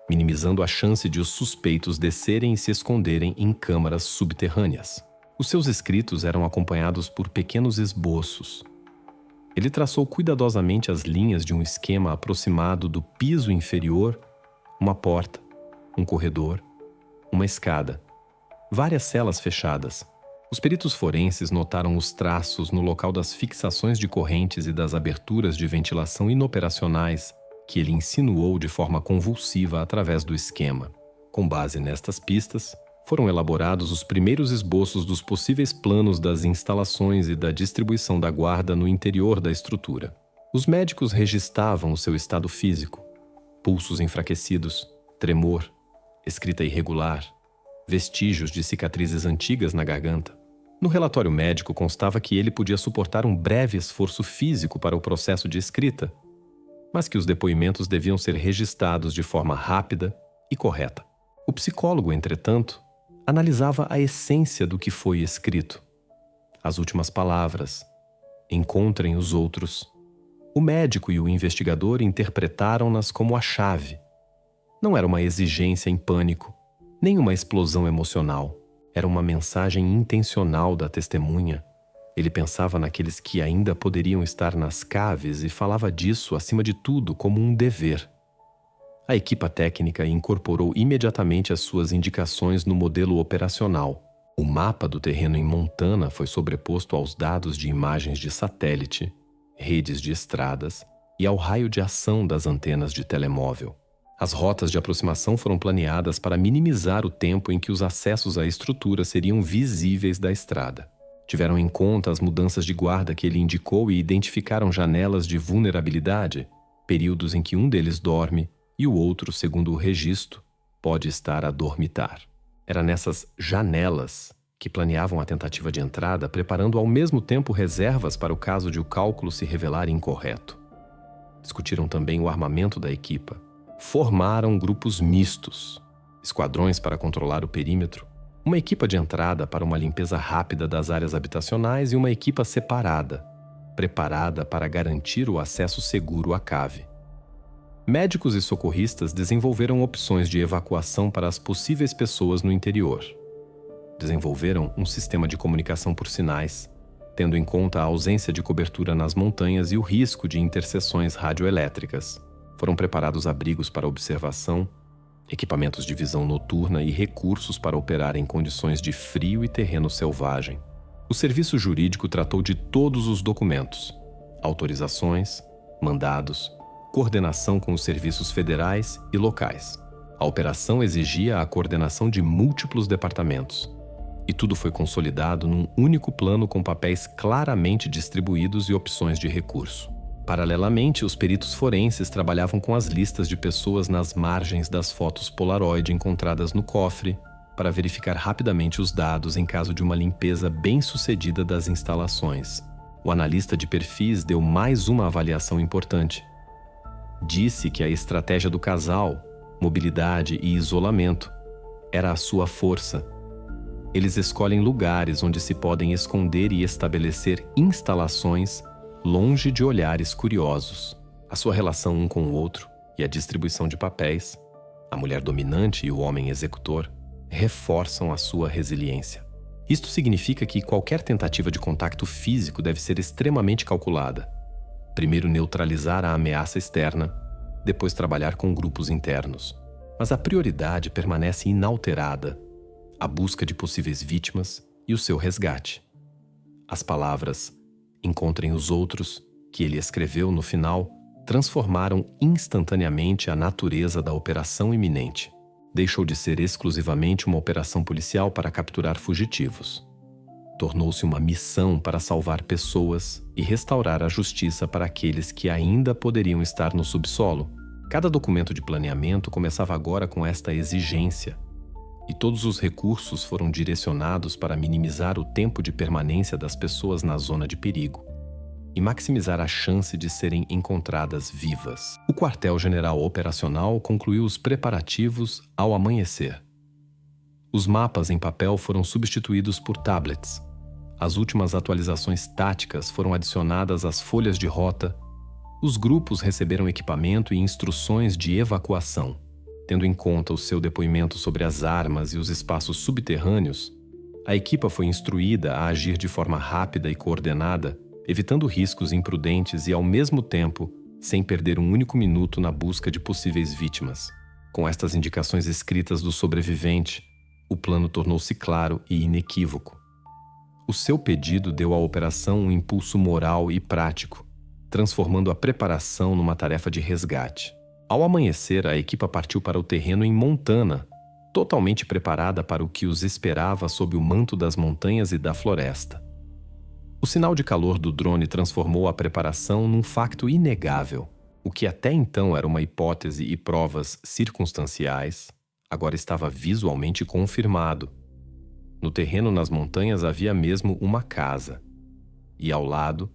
minimizando a chance de os suspeitos descerem e se esconderem em câmaras subterrâneas. Os seus escritos eram acompanhados por pequenos esboços. Ele traçou cuidadosamente as linhas de um esquema aproximado do piso inferior, uma porta, um corredor, uma escada, várias celas fechadas. Os peritos forenses notaram os traços no local das fixações de correntes e das aberturas de ventilação inoperacionais que ele insinuou de forma convulsiva através do esquema. Com base nestas pistas, foram elaborados os primeiros esboços dos possíveis planos das instalações e da distribuição da guarda no interior da estrutura. Os médicos registavam o seu estado físico: pulsos enfraquecidos, tremor, escrita irregular, vestígios de cicatrizes antigas na garganta. No relatório médico constava que ele podia suportar um breve esforço físico para o processo de escrita, mas que os depoimentos deviam ser registados de forma rápida e correta. O psicólogo, entretanto, analisava a essência do que foi escrito. As últimas palavras: encontrem os outros. O médico e o investigador interpretaram-nas como a chave. Não era uma exigência em pânico, nem uma explosão emocional. Era uma mensagem intencional da testemunha. Ele pensava naqueles que ainda poderiam estar nas caves e falava disso, acima de tudo, como um dever. A equipa técnica incorporou imediatamente as suas indicações no modelo operacional. O mapa do terreno em Montana foi sobreposto aos dados de imagens de satélite, redes de estradas e ao raio de ação das antenas de telemóvel. As rotas de aproximação foram planeadas para minimizar o tempo em que os acessos à estrutura seriam visíveis da estrada. Tiveram em conta as mudanças de guarda que ele indicou e identificaram janelas de vulnerabilidade, períodos em que um deles dorme e o outro, segundo o registro, pode estar a dormitar. Era nessas janelas que planeavam a tentativa de entrada, preparando ao mesmo tempo reservas para o caso de o cálculo se revelar incorreto. Discutiram também o armamento da equipa. Formaram grupos mistos, esquadrões para controlar o perímetro, uma equipa de entrada para uma limpeza rápida das áreas habitacionais e uma equipa separada, preparada para garantir o acesso seguro à cave. Médicos e socorristas desenvolveram opções de evacuação para as possíveis pessoas no interior. Desenvolveram um sistema de comunicação por sinais, tendo em conta a ausência de cobertura nas montanhas e o risco de interseções radioelétricas. Foram preparados abrigos para observação, equipamentos de visão noturna e recursos para operar em condições de frio e terreno selvagem. O serviço jurídico tratou de todos os documentos, autorizações, mandados, coordenação com os serviços federais e locais. A operação exigia a coordenação de múltiplos departamentos, e tudo foi consolidado num único plano com papéis claramente distribuídos e opções de recurso. Paralelamente, os peritos forenses trabalhavam com as listas de pessoas nas margens das fotos Polaroid encontradas no cofre, para verificar rapidamente os dados em caso de uma limpeza bem-sucedida das instalações. O analista de perfis deu mais uma avaliação importante. Disse que a estratégia do casal, mobilidade e isolamento, era a sua força. Eles escolhem lugares onde se podem esconder e estabelecer instalações longe de olhares curiosos. A sua relação um com o outro e a distribuição de papéis, a mulher dominante e o homem executor, reforçam a sua resiliência. Isto significa que qualquer tentativa de contato físico deve ser extremamente calculada. Primeiro neutralizar a ameaça externa, depois trabalhar com grupos internos. Mas a prioridade permanece inalterada: a busca de possíveis vítimas e o seu resgate. As palavras "encontrem os outros", que ele escreveu no final, transformaram instantaneamente a natureza da operação iminente. Deixou de ser exclusivamente uma operação policial para capturar fugitivos. Tornou-se uma missão para salvar pessoas e restaurar a justiça para aqueles que ainda poderiam estar no subsolo. Cada documento de planeamento começava agora com esta exigência, e todos os recursos foram direcionados para minimizar o tempo de permanência das pessoas na zona de perigo e maximizar a chance de serem encontradas vivas. O quartel-general operacional concluiu os preparativos ao amanhecer. Os mapas em papel foram substituídos por tablets. As últimas atualizações táticas foram adicionadas às folhas de rota. Os grupos receberam equipamento e instruções de evacuação. Tendo em conta o seu depoimento sobre as armas e os espaços subterrâneos, a equipa foi instruída a agir de forma rápida e coordenada, evitando riscos imprudentes e, ao mesmo tempo, sem perder um único minuto na busca de possíveis vítimas. Com estas indicações escritas do sobrevivente, o plano tornou-se claro e inequívoco. O seu pedido deu à operação um impulso moral e prático, transformando a preparação numa tarefa de resgate. Ao amanhecer, a equipa partiu para o terreno em Montana, totalmente preparada para o que os esperava sob o manto das montanhas e da floresta. O sinal de calor do drone transformou a preparação num facto inegável. O que até então era uma hipótese e provas circunstanciais, agora estava visualmente confirmado. No terreno nas montanhas havia mesmo uma casa. E ao lado,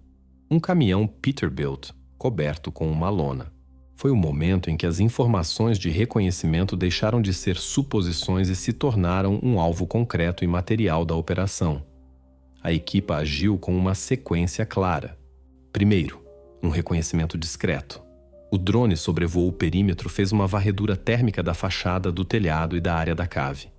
um caminhão Peterbilt, coberto com uma lona. Foi o momento em que as informações de reconhecimento deixaram de ser suposições e se tornaram um alvo concreto e material da operação. A equipa agiu com uma sequência clara. Primeiro, um reconhecimento discreto. O drone sobrevoou o perímetro, fez uma varredura térmica da fachada, do telhado e da área da cave.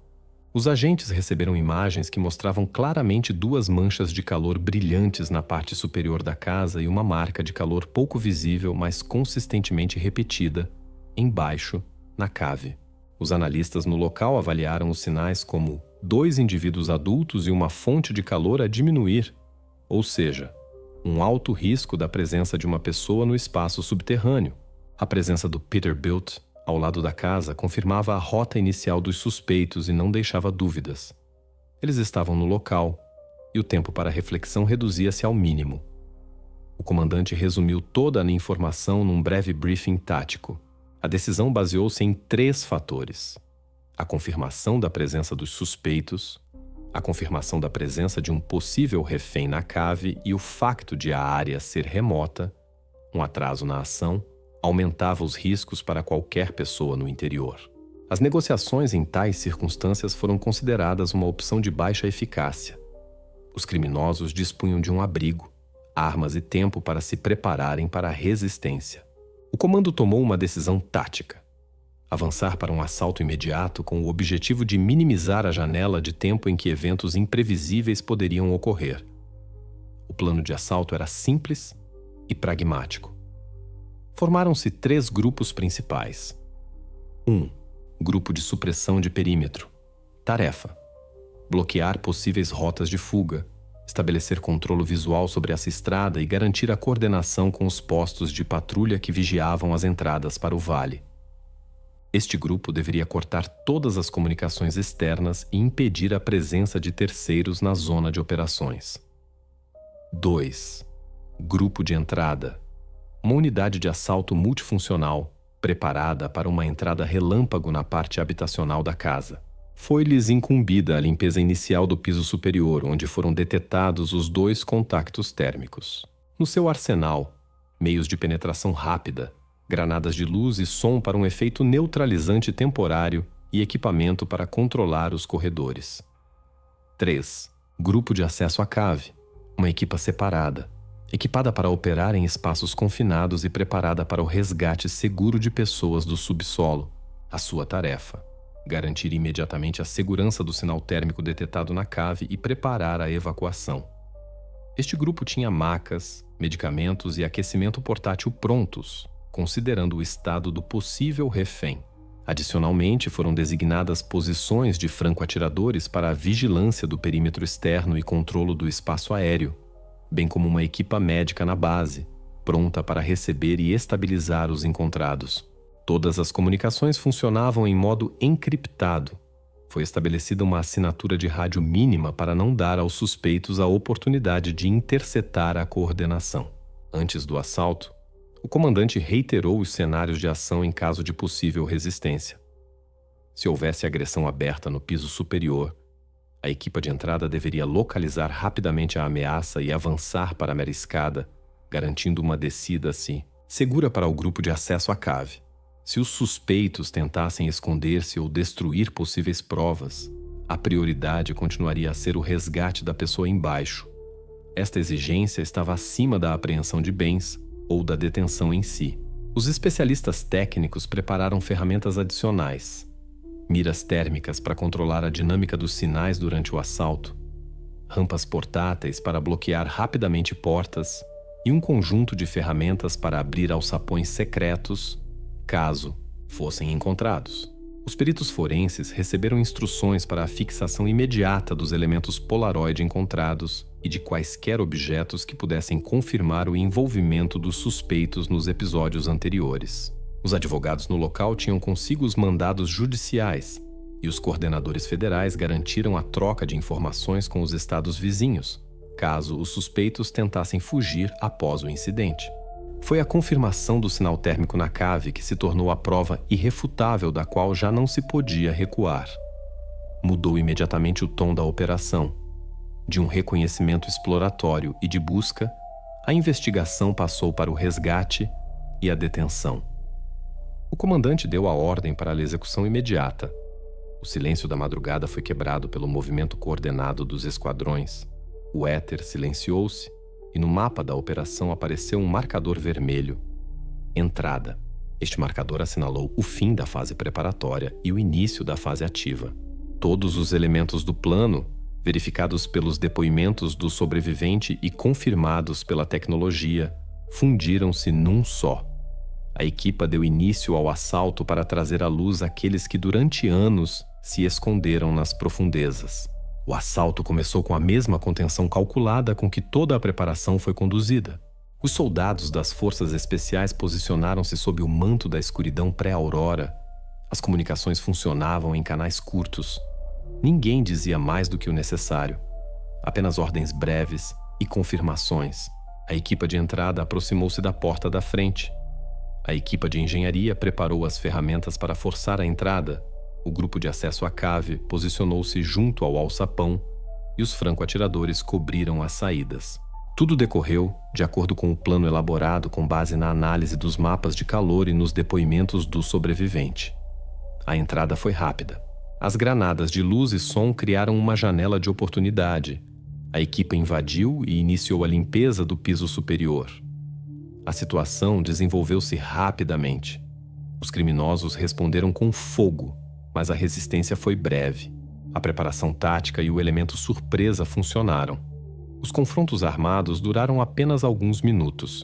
Os agentes receberam imagens que mostravam claramente duas manchas de calor brilhantes na parte superior da casa e uma marca de calor pouco visível, mas consistentemente repetida, embaixo, na cave. Os analistas no local avaliaram os sinais como 2 indivíduos adultos e uma fonte de calor a diminuir, ou seja, um alto risco da presença de uma pessoa no espaço subterrâneo. A presença do Peterbilt ao lado da casa confirmava a rota inicial dos suspeitos e não deixava dúvidas. Eles estavam no local e o tempo para reflexão reduzia-se ao mínimo. O comandante resumiu toda a informação num breve briefing tático. A decisão baseou-se em 3 fatores: a confirmação da presença dos suspeitos, a confirmação da presença de um possível refém na cave e o facto de a área ser remota, um atraso na ação, aumentava os riscos para qualquer pessoa no interior. As negociações em tais circunstâncias foram consideradas uma opção de baixa eficácia. Os criminosos dispunham de um abrigo, armas e tempo para se prepararem para a resistência. O comando tomou uma decisão tática: avançar para um assalto imediato com o objetivo de minimizar a janela de tempo em que eventos imprevisíveis poderiam ocorrer. O plano de assalto era simples e pragmático. Formaram-se 3 grupos principais. 1. Grupo de supressão de perímetro. Tarefa: bloquear possíveis rotas de fuga, estabelecer controle visual sobre essa estrada e garantir a coordenação com os postos de patrulha que vigiavam as entradas para o vale. Este grupo deveria cortar todas as comunicações externas e impedir a presença de terceiros na zona de operações. 2. Grupo de entrada. Uma unidade de assalto multifuncional, preparada para uma entrada relâmpago na parte habitacional da casa. Foi-lhes incumbida a limpeza inicial do piso superior, onde foram detectados os 2 contactos térmicos. No seu arsenal, meios de penetração rápida, granadas de luz e som para um efeito neutralizante temporário e equipamento para controlar os corredores. 3. Grupo de acesso à cave. Uma equipa separada, equipada para operar em espaços confinados e preparada para o resgate seguro de pessoas do subsolo. A sua tarefa: garantir imediatamente a segurança do sinal térmico detectado na cave e preparar a evacuação. Este grupo tinha macas, medicamentos e aquecimento portátil prontos, considerando o estado do possível refém. Adicionalmente, foram designadas posições de franco-atiradores para a vigilância do perímetro externo e controlo do espaço aéreo, bem como uma equipa médica na base, pronta para receber e estabilizar os encontrados. Todas as comunicações funcionavam em modo encriptado. Foi estabelecida uma assinatura de rádio mínima para não dar aos suspeitos a oportunidade de interceptar a coordenação. Antes do assalto, o comandante reiterou os cenários de ação em caso de possível resistência. Se houvesse agressão aberta no piso superior, a equipa de entrada deveria localizar rapidamente a ameaça e avançar para a mera escada, garantindo uma descida assim, segura para o grupo de acesso à cave. Se os suspeitos tentassem esconder-se ou destruir possíveis provas, a prioridade continuaria a ser o resgate da pessoa embaixo. Esta exigência estava acima da apreensão de bens ou da detenção em si. Os especialistas técnicos prepararam ferramentas adicionais: miras térmicas para controlar a dinâmica dos sinais durante o assalto, rampas portáteis para bloquear rapidamente portas e um conjunto de ferramentas para abrir alçapões secretos, caso fossem encontrados. Os peritos forenses receberam instruções para a fixação imediata dos elementos Polaroid encontrados e de quaisquer objetos que pudessem confirmar o envolvimento dos suspeitos nos episódios anteriores. Os advogados no local tinham consigo os mandados judiciais e os coordenadores federais garantiram a troca de informações com os estados vizinhos, caso os suspeitos tentassem fugir após o incidente. Foi a confirmação do sinal térmico na cave que se tornou a prova irrefutável da qual já não se podia recuar. Mudou imediatamente o tom da operação. De um reconhecimento exploratório e de busca, a investigação passou para o resgate e a detenção. O comandante deu a ordem para a execução imediata. O silêncio da madrugada foi quebrado pelo movimento coordenado dos esquadrões. O éter silenciou-se e no mapa da operação apareceu um marcador vermelho. Entrada. Este marcador assinalou o fim da fase preparatória e o início da fase ativa. Todos os elementos do plano, verificados pelos depoimentos do sobrevivente e confirmados pela tecnologia, fundiram-se num só. A equipa deu início ao assalto para trazer à luz aqueles que durante anos se esconderam nas profundezas. O assalto começou com a mesma contenção calculada com que toda a preparação foi conduzida. Os soldados das forças especiais posicionaram-se sob o manto da escuridão pré-aurora. As comunicações funcionavam em canais curtos. Ninguém dizia mais do que o necessário. Apenas ordens breves e confirmações. A equipa de entrada aproximou-se da porta da frente. A equipa de engenharia preparou as ferramentas para forçar a entrada. O grupo de acesso à cave posicionou-se junto ao alçapão e os franco-atiradores cobriram as saídas. Tudo decorreu de acordo com o plano elaborado com base na análise dos mapas de calor e nos depoimentos do sobrevivente. A entrada foi rápida. As granadas de luz e som criaram uma janela de oportunidade. A equipe invadiu e iniciou a limpeza do piso superior. A situação desenvolveu-se rapidamente. Os criminosos responderam com fogo, mas a resistência foi breve. A preparação tática e o elemento surpresa funcionaram. Os confrontos armados duraram apenas alguns minutos.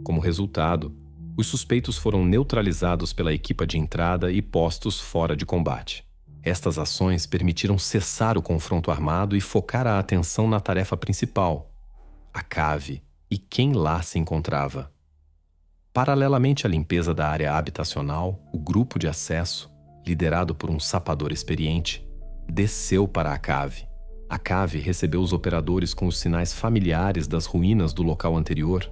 Como resultado, os suspeitos foram neutralizados pela equipe de entrada e postos fora de combate. Estas ações permitiram cessar o confronto armado e focar a atenção na tarefa principal, a cave e quem lá se encontrava. Paralelamente à limpeza da área habitacional, o grupo de acesso, liderado por um sapador experiente, desceu para a cave. A cave recebeu os operadores com os sinais familiares das ruínas do local anterior.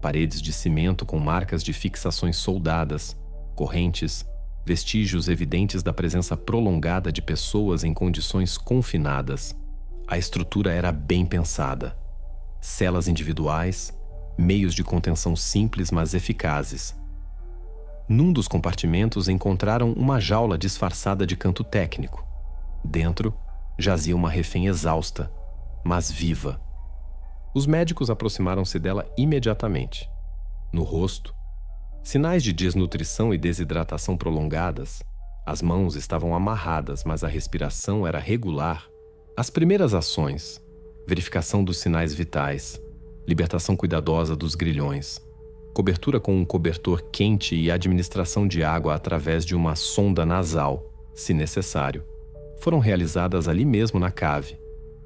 Paredes de cimento com marcas de fixações soldadas, correntes, vestígios evidentes da presença prolongada de pessoas em condições confinadas. A estrutura era bem pensada. Celas individuais, meios de contenção simples mas eficazes. Num dos compartimentos encontraram uma jaula disfarçada de canto técnico. Dentro, jazia uma refém exausta, mas viva. Os médicos aproximaram-se dela imediatamente. No rosto, sinais de desnutrição e desidratação prolongadas. As mãos estavam amarradas, mas a respiração era regular. As primeiras ações: verificação dos sinais vitais, libertação cuidadosa dos grilhões, cobertura com um cobertor quente e administração de água através de uma sonda nasal, se necessário, foram realizadas ali mesmo na cave,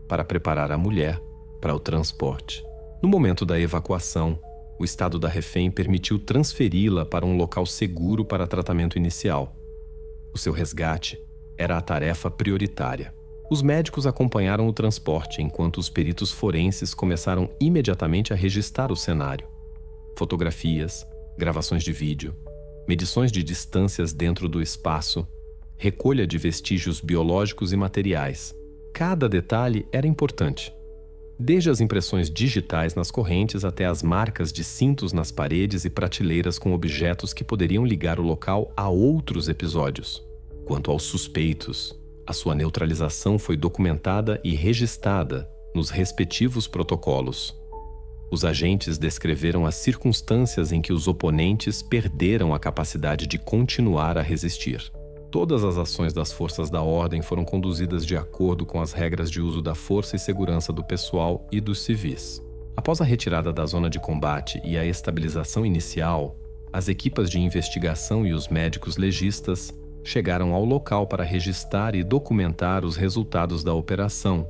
para preparar a mulher para o transporte. No momento da evacuação, o estado da refém permitiu transferi-la para um local seguro para tratamento inicial. O seu resgate era a tarefa prioritária. Os médicos acompanharam o transporte, enquanto os peritos forenses começaram imediatamente a registrar o cenário. Fotografias, gravações de vídeo, medições de distâncias dentro do espaço, recolha de vestígios biológicos e materiais. Cada detalhe era importante. Desde as impressões digitais nas correntes até as marcas de cintos nas paredes e prateleiras com objetos que poderiam ligar o local a outros episódios. Quanto aos suspeitos, a sua neutralização foi documentada e registrada nos respectivos protocolos. Os agentes descreveram as circunstâncias em que os oponentes perderam a capacidade de continuar a resistir. Todas as ações das forças da ordem foram conduzidas de acordo com as regras de uso da força e segurança do pessoal e dos civis. Após a retirada da zona de combate e a estabilização inicial, as equipas de investigação e os médicos legistas chegaram ao local para registrar e documentar os resultados da operação,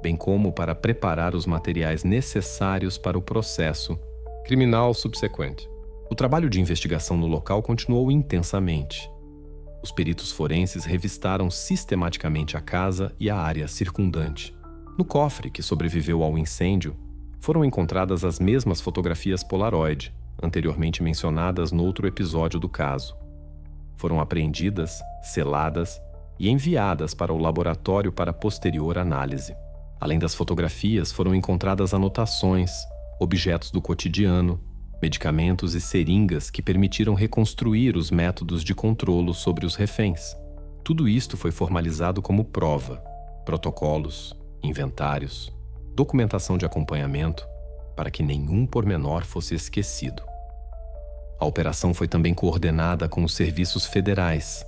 bem como para preparar os materiais necessários para o processo criminal subsequente. O trabalho de investigação no local continuou intensamente. Os peritos forenses revistaram sistematicamente a casa e a área circundante. No cofre que sobreviveu ao incêndio, foram encontradas as mesmas fotografias Polaroid, anteriormente mencionadas no outro episódio do caso. Foram apreendidas, seladas e enviadas para o laboratório para posterior análise. Além das fotografias, foram encontradas anotações, objetos do cotidiano, medicamentos e seringas que permitiram reconstruir os métodos de controlo sobre os reféns. Tudo isto foi formalizado como prova, protocolos, inventários, documentação de acompanhamento, para que nenhum pormenor fosse esquecido. A operação foi também coordenada com os serviços federais.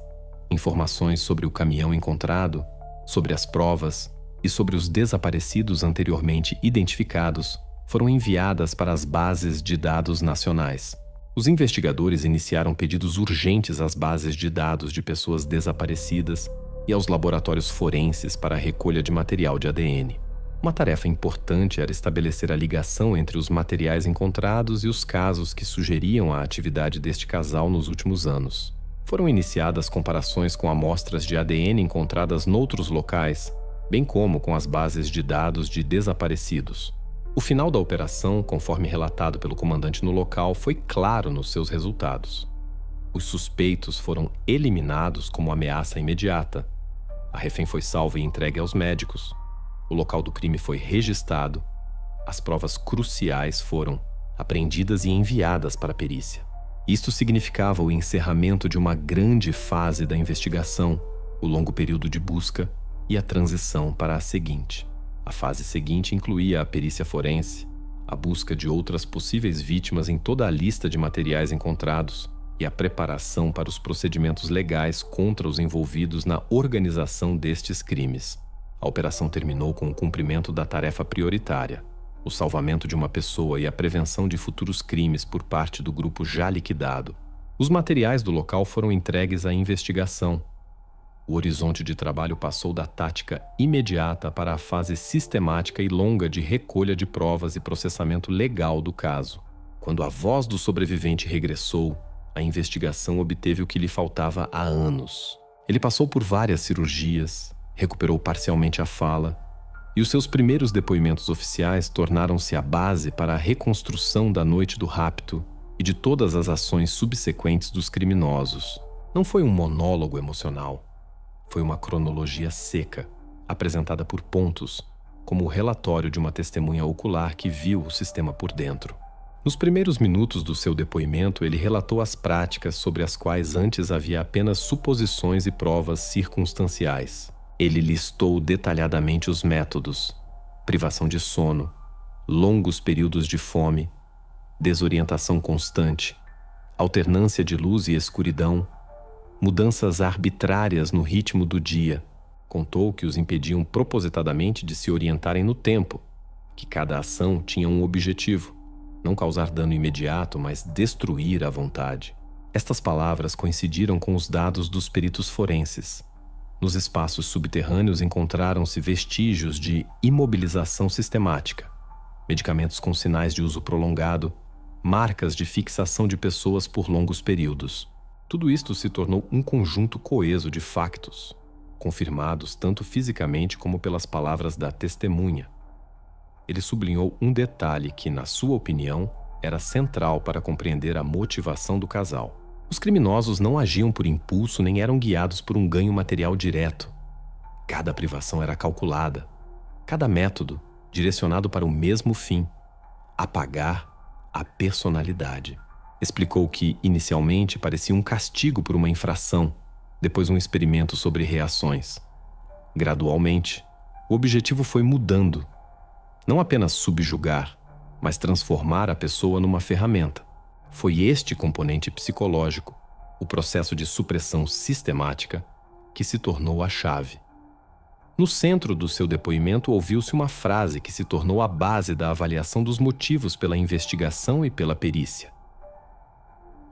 Informações sobre o caminhão encontrado, sobre as provas e sobre os desaparecidos anteriormente identificados foram enviadas para as bases de dados nacionais. Os investigadores iniciaram pedidos urgentes às bases de dados de pessoas desaparecidas e aos laboratórios forenses para a recolha de material de ADN. Uma tarefa importante era estabelecer a ligação entre os materiais encontrados e os casos que sugeriam a atividade deste casal nos últimos anos. Foram iniciadas comparações com amostras de ADN encontradas noutros locais, bem como com as bases de dados de desaparecidos. O final da operação, conforme relatado pelo comandante no local, foi claro nos seus resultados. Os suspeitos foram eliminados como ameaça imediata. A refém foi salva e entregue aos médicos. O local do crime foi registrado. As provas cruciais foram apreendidas e enviadas para a perícia. Isto significava o encerramento de uma grande fase da investigação, o longo período de busca e a transição para a seguinte. A fase seguinte incluía a perícia forense, a busca de outras possíveis vítimas em toda a lista de materiais encontrados e a preparação para os procedimentos legais contra os envolvidos na organização destes crimes. A operação terminou com o cumprimento da tarefa prioritária, o salvamento de uma pessoa e a prevenção de futuros crimes por parte do grupo já liquidado. Os materiais do local foram entregues à investigação. O horizonte de trabalho passou da tática imediata para a fase sistemática e longa de recolha de provas e processamento legal do caso. Quando a voz do sobrevivente regressou, a investigação obteve o que lhe faltava há anos. Ele passou por várias cirurgias, recuperou parcialmente a fala, e os seus primeiros depoimentos oficiais tornaram-se a base para a reconstrução da noite do rapto e de todas as ações subsequentes dos criminosos. Não foi um monólogo emocional. Foi uma cronologia seca, apresentada por pontos, como o relatório de uma testemunha ocular que viu o sistema por dentro. Nos primeiros minutos do seu depoimento, ele relatou as práticas sobre as quais antes havia apenas suposições e provas circunstanciais. Ele listou detalhadamente os métodos: privação de sono, longos períodos de fome, desorientação constante, alternância de luz e escuridão, mudanças arbitrárias no ritmo do dia. Contou que os impediam propositadamente de se orientarem no tempo, que cada ação tinha um objetivo: não causar dano imediato, mas destruir à vontade. Estas palavras coincidiram com os dados dos peritos forenses. Nos espaços subterrâneos encontraram-se vestígios de imobilização sistemática, medicamentos com sinais de uso prolongado, marcas de fixação de pessoas por longos períodos. Tudo isto se tornou um conjunto coeso de factos, confirmados tanto fisicamente como pelas palavras da testemunha. Ele sublinhou um detalhe que, na sua opinião, era central para compreender a motivação do casal. Os criminosos não agiam por impulso nem eram guiados por um ganho material direto. Cada privação era calculada, cada método direcionado para o mesmo fim: apagar a personalidade. Explicou que, inicialmente, parecia um castigo por uma infração, depois um experimento sobre reações. Gradualmente, o objetivo foi mudando. Não apenas subjugar, mas transformar a pessoa numa ferramenta. Foi este componente psicológico, o processo de supressão sistemática, que se tornou a chave. No centro do seu depoimento ouviu-se uma frase que se tornou a base da avaliação dos motivos pela investigação e pela perícia.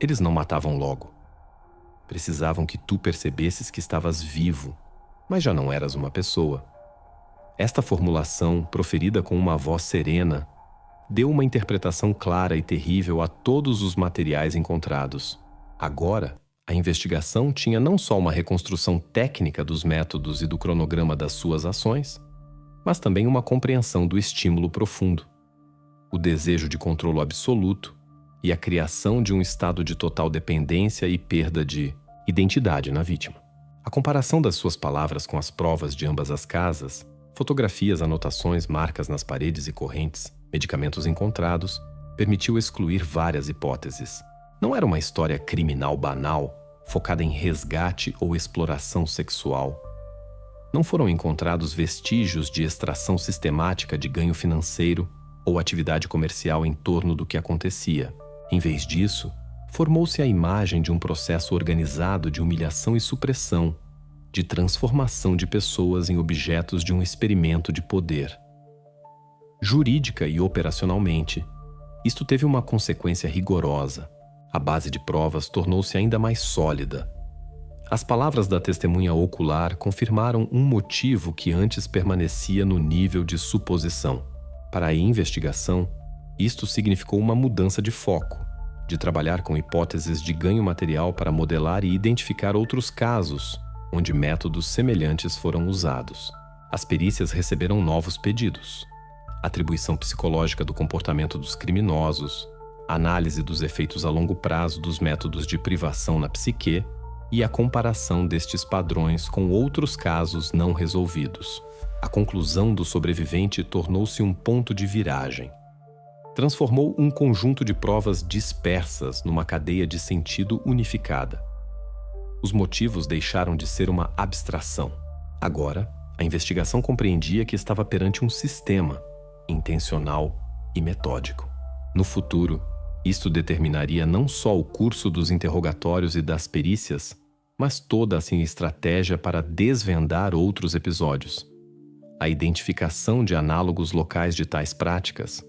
Eles não matavam logo. Precisavam que tu percebesses que estavas vivo, mas já não eras uma pessoa. Esta formulação, proferida com uma voz serena, deu uma interpretação clara e terrível a todos os materiais encontrados. Agora, a investigação tinha não só uma reconstrução técnica dos métodos e do cronograma das suas ações, mas também uma compreensão do estímulo profundo, o desejo de controle absoluto e a criação de um estado de total dependência e perda de identidade na vítima. A comparação das suas palavras com as provas de ambas as casas, fotografias, anotações, marcas nas paredes e correntes, medicamentos encontrados, permitiu excluir várias hipóteses. Não era uma história criminal banal, focada em resgate ou exploração sexual. Não foram encontrados vestígios de extração sistemática de ganho financeiro ou atividade comercial em torno do que acontecia. Em vez disso, formou-se a imagem de um processo organizado de humilhação e supressão, de transformação de pessoas em objetos de um experimento de poder. Jurídica e operacionalmente, isto teve uma consequência rigorosa. A base de provas tornou-se ainda mais sólida. As palavras da testemunha ocular confirmaram um motivo que antes permanecia no nível de suposição. Para a investigação, isto significou uma mudança de foco, de trabalhar com hipóteses de ganho material para modelar e identificar outros casos onde métodos semelhantes foram usados. As perícias receberam novos pedidos: atribuição psicológica do comportamento dos criminosos, análise dos efeitos a longo prazo dos métodos de privação na psique e a comparação destes padrões com outros casos não resolvidos. A conclusão do sobrevivente tornou-se um ponto de viragem. Transformou um conjunto de provas dispersas numa cadeia de sentido unificada. Os motivos deixaram de ser uma abstração. Agora, a investigação compreendia que estava perante um sistema intencional e metódico. No futuro, isto determinaria não só o curso dos interrogatórios e das perícias, mas toda a sua estratégia para desvendar outros episódios. A identificação de análogos locais de tais práticas,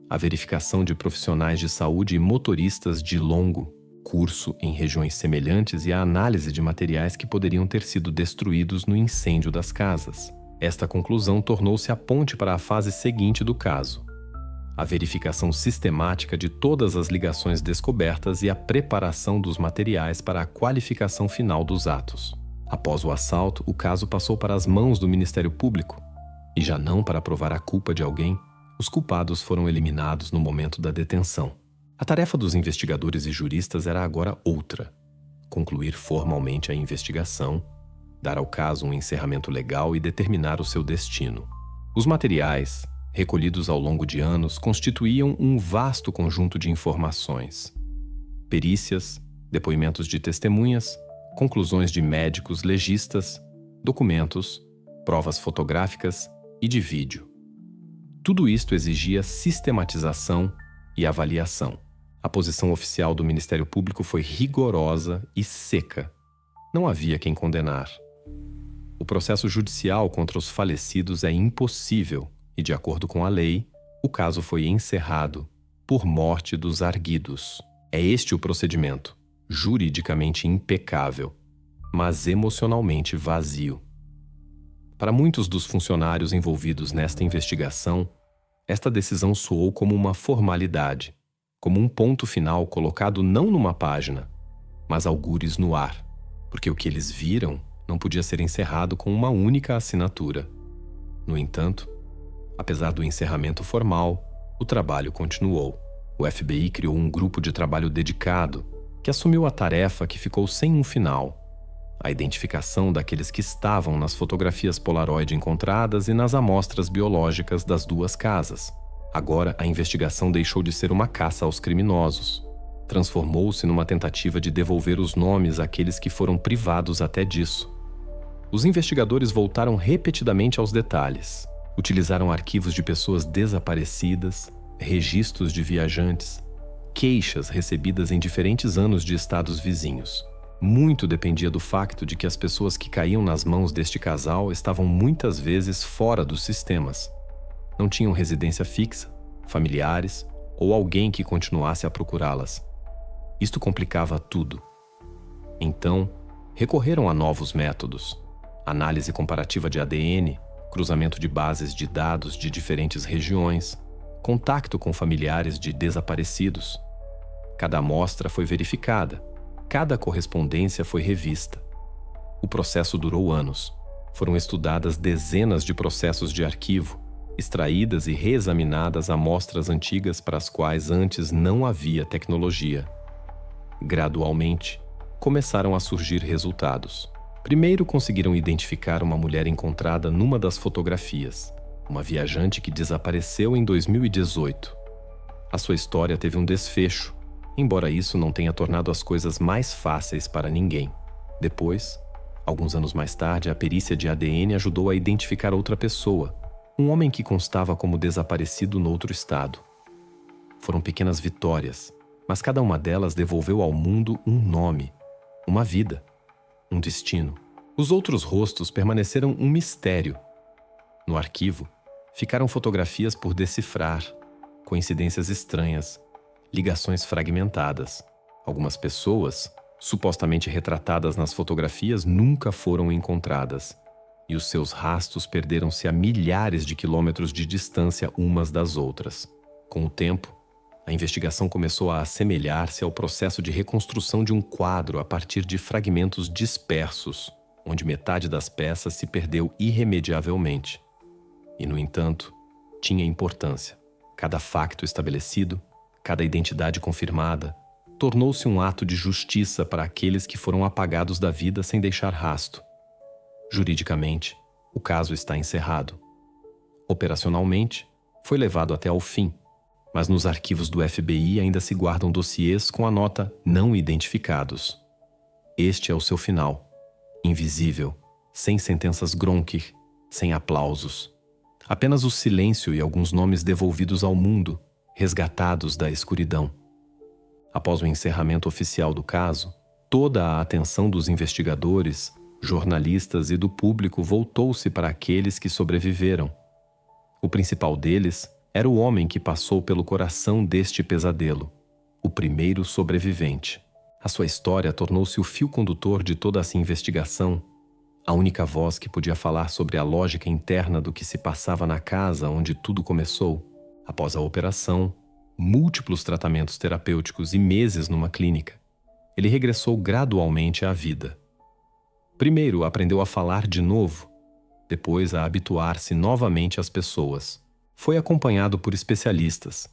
a verificação de profissionais de saúde e motoristas de longo curso em regiões semelhantes e a análise de materiais que poderiam ter sido destruídos no incêndio das casas. Esta conclusão tornou-se a ponte para a fase seguinte do caso: a verificação sistemática de todas as ligações descobertas e a preparação dos materiais para a qualificação final dos atos. Após o assalto, o caso passou para as mãos do Ministério Público, e já não para provar a culpa de alguém, os culpados foram eliminados no momento da detenção. A tarefa dos investigadores e juristas era agora outra: concluir formalmente a investigação, dar ao caso um encerramento legal e determinar o seu destino. Os materiais, recolhidos ao longo de anos, constituíam um vasto conjunto de informações. Perícias, depoimentos de testemunhas, conclusões de médicos legistas, documentos, provas fotográficas e de vídeo. Tudo isto exigia sistematização e avaliação. A posição oficial do Ministério Público foi rigorosa e seca. Não havia quem condenar. O processo judicial contra os falecidos é impossível e, de acordo com a lei, o caso foi encerrado por morte dos arguidos. É este o procedimento, juridicamente impecável, mas emocionalmente vazio. Para muitos dos funcionários envolvidos nesta investigação, esta decisão soou como uma formalidade, como um ponto final colocado não numa página, mas algures no ar, porque o que eles viram não podia ser encerrado com uma única assinatura. No entanto, apesar do encerramento formal, o trabalho continuou. O FBI criou um grupo de trabalho dedicado que assumiu a tarefa que ficou sem um final: a identificação daqueles que estavam nas fotografias Polaroid encontradas e nas amostras biológicas das duas casas. Agora, a investigação deixou de ser uma caça aos criminosos. Transformou-se numa tentativa de devolver os nomes àqueles que foram privados até disso. Os investigadores voltaram repetidamente aos detalhes. Utilizaram arquivos de pessoas desaparecidas, registros de viajantes, queixas recebidas em diferentes anos de estados vizinhos. Muito dependia do facto de que as pessoas que caíam nas mãos deste casal estavam muitas vezes fora dos sistemas. Não tinham residência fixa, familiares ou alguém que continuasse a procurá-las. Isto complicava tudo. Então, recorreram a novos métodos: análise comparativa de ADN, cruzamento de bases de dados de diferentes regiões, contato com familiares de desaparecidos. Cada amostra foi verificada, cada correspondência foi revista. O processo durou anos. Foram estudadas dezenas de processos de arquivo, extraídas e reexaminadas amostras antigas para as quais antes não havia tecnologia. Gradualmente, começaram a surgir resultados. Primeiro conseguiram identificar uma mulher encontrada numa das fotografias, uma viajante que desapareceu em 2018. A sua história teve um desfecho, embora isso não tenha tornado as coisas mais fáceis para ninguém. Depois, alguns anos mais tarde, a perícia de ADN ajudou a identificar outra pessoa, um homem que constava como desaparecido noutro estado. Foram pequenas vitórias, mas cada uma delas devolveu ao mundo um nome, uma vida, um destino. Os outros rostos permaneceram um mistério. No arquivo, ficaram fotografias por decifrar, coincidências estranhas, ligações fragmentadas. Algumas pessoas, supostamente retratadas nas fotografias, nunca foram encontradas, e os seus rastros perderam-se a milhares de quilômetros de distância umas das outras. Com o tempo, a investigação começou a assemelhar-se ao processo de reconstrução de um quadro a partir de fragmentos dispersos, onde metade das peças se perdeu irremediavelmente. E, no entanto, tinha importância. Cada facto estabelecido, Cada identidade confirmada tornou-se um ato de justiça para aqueles que foram apagados da vida sem deixar rasto. Juridicamente, o caso está encerrado. Operacionalmente, foi levado até ao fim, mas nos arquivos do FBI ainda se guardam dossiês com a nota "não identificados". Este é o seu final, invisível, sem sentenças Gronker, sem aplausos. Apenas o silêncio e alguns nomes devolvidos ao mundo, resgatados da escuridão. Após o encerramento oficial do caso, toda a atenção dos investigadores, jornalistas e do público voltou-se para aqueles que sobreviveram. O principal deles era o homem que passou pelo coração deste pesadelo, o primeiro sobrevivente. A sua história tornou-se o fio condutor de toda essa investigação, a única voz que podia falar sobre a lógica interna do que se passava na casa onde tudo começou. Após a operação, múltiplos tratamentos terapêuticos e meses numa clínica, ele regressou gradualmente à vida. Primeiro aprendeu a falar de novo, depois a habituar-se novamente às pessoas. Foi acompanhado por especialistas,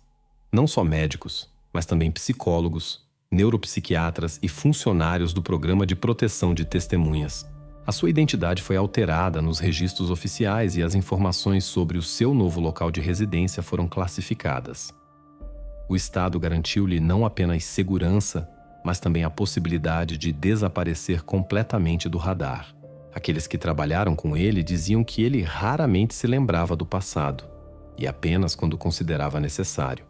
não só médicos, mas também psicólogos, neuropsiquiatras e funcionários do Programa de Proteção de Testemunhas. A sua identidade foi alterada nos registros oficiais e as informações sobre o seu novo local de residência foram classificadas. O Estado garantiu-lhe não apenas segurança, mas também a possibilidade de desaparecer completamente do radar. Aqueles que trabalharam com ele diziam que ele raramente se lembrava do passado, e apenas quando considerava necessário.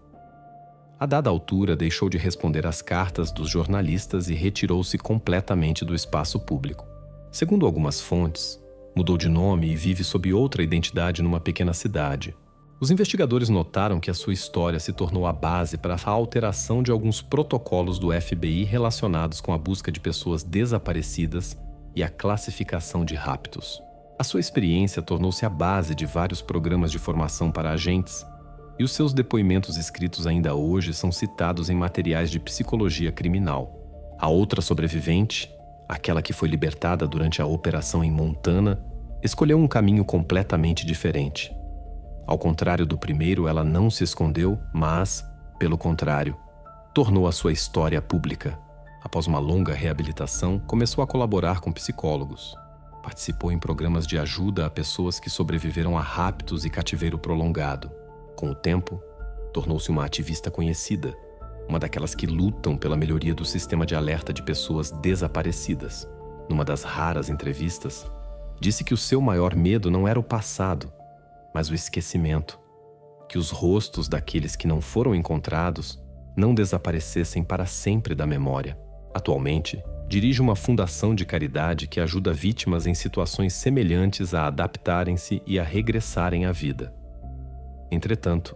A dada altura, deixou de responder às cartas dos jornalistas e retirou-se completamente do espaço público. Segundo algumas fontes, mudou de nome e vive sob outra identidade numa pequena cidade. Os investigadores notaram que a sua história se tornou a base para a alteração de alguns protocolos do FBI relacionados com a busca de pessoas desaparecidas e a classificação de raptos. A sua experiência tornou-se a base de vários programas de formação para agentes, e os seus depoimentos escritos ainda hoje são citados em materiais de psicologia criminal. A outra sobrevivente, aquela que foi libertada durante a operação em Montana, escolheu um caminho completamente diferente. Ao contrário do primeiro, ela não se escondeu, mas, pelo contrário, tornou a sua história pública. Após uma longa reabilitação, começou a colaborar com psicólogos. Participou em programas de ajuda a pessoas que sobreviveram a raptos e cativeiro prolongado. Com o tempo, tornou-se uma ativista conhecida, uma daquelas que lutam pela melhoria do sistema de alerta de pessoas desaparecidas. Numa das raras entrevistas, disse que o seu maior medo não era o passado, mas o esquecimento, que os rostos daqueles que não foram encontrados não desaparecessem para sempre da memória. Atualmente, dirige uma fundação de caridade que ajuda vítimas em situações semelhantes a adaptarem-se e a regressarem à vida. Entretanto,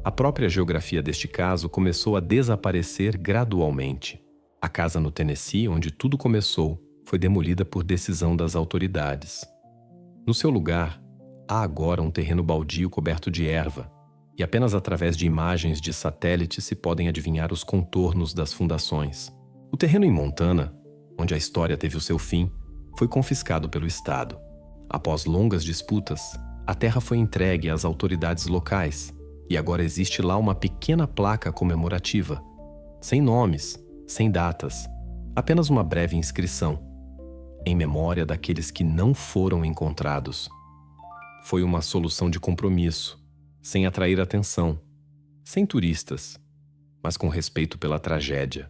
a própria geografia deste caso começou a desaparecer gradualmente. A casa no Tennessee, onde tudo começou, foi demolida por decisão das autoridades. No seu lugar, há agora um terreno baldio coberto de erva, e apenas através de imagens de satélite se podem adivinhar os contornos das fundações. O terreno em Montana, onde a história teve o seu fim, foi confiscado pelo Estado. Após longas disputas, a terra foi entregue às autoridades locais, e agora existe lá uma pequena placa comemorativa, sem nomes, sem datas, apenas uma breve inscrição, em memória daqueles que não foram encontrados. Foi uma solução de compromisso, sem atrair atenção, sem turistas, mas com respeito pela tragédia.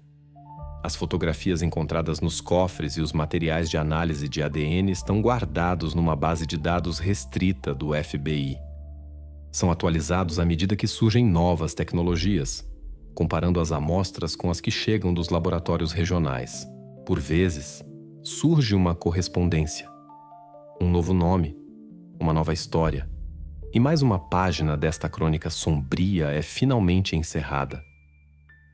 As fotografias encontradas nos cofres e os materiais de análise de ADN estão guardados numa base de dados restrita do FBI. São atualizados à medida que surgem novas tecnologias, comparando as amostras com as que chegam dos laboratórios regionais. Por vezes, surge uma correspondência, um novo nome, uma nova história, e mais uma página desta crônica sombria é finalmente encerrada.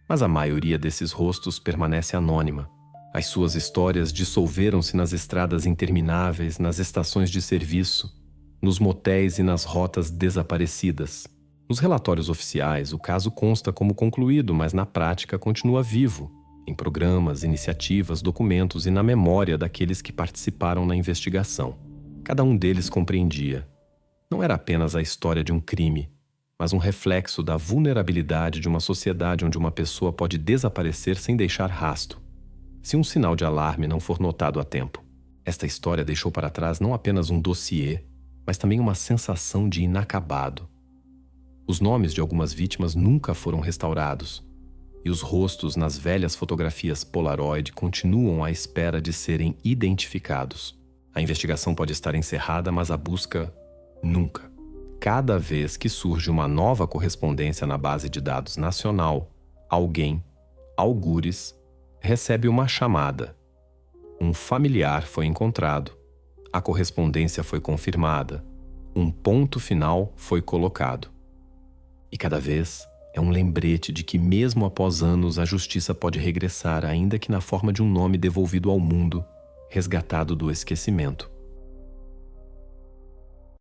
Mas a maioria desses rostos permanece anônima. As suas histórias dissolveram-se nas estradas intermináveis, nas estações de serviço, nos motéis e nas rotas desaparecidas. Nos relatórios oficiais, o caso consta como concluído, mas na prática continua vivo, em programas, iniciativas, documentos e na memória daqueles que participaram na investigação. Cada um deles compreendia. Não era apenas a história de um crime, mas um reflexo da vulnerabilidade de uma sociedade onde uma pessoa pode desaparecer sem deixar rastro, se um sinal de alarme não for notado a tempo. Esta história deixou para trás não apenas um dossiê, mas também uma sensação de inacabado. Os nomes de algumas vítimas nunca foram restaurados, e os rostos nas velhas fotografias Polaroid continuam à espera de serem identificados. A investigação pode estar encerrada, mas a busca nunca. Cada vez que surge uma nova correspondência na base de dados nacional, alguém, algures, recebe uma chamada. Um familiar foi encontrado, a correspondência foi confirmada, um ponto final foi colocado. E cada vez é um lembrete de que mesmo após anos a justiça pode regressar, ainda que na forma de um nome devolvido ao mundo, resgatado do esquecimento.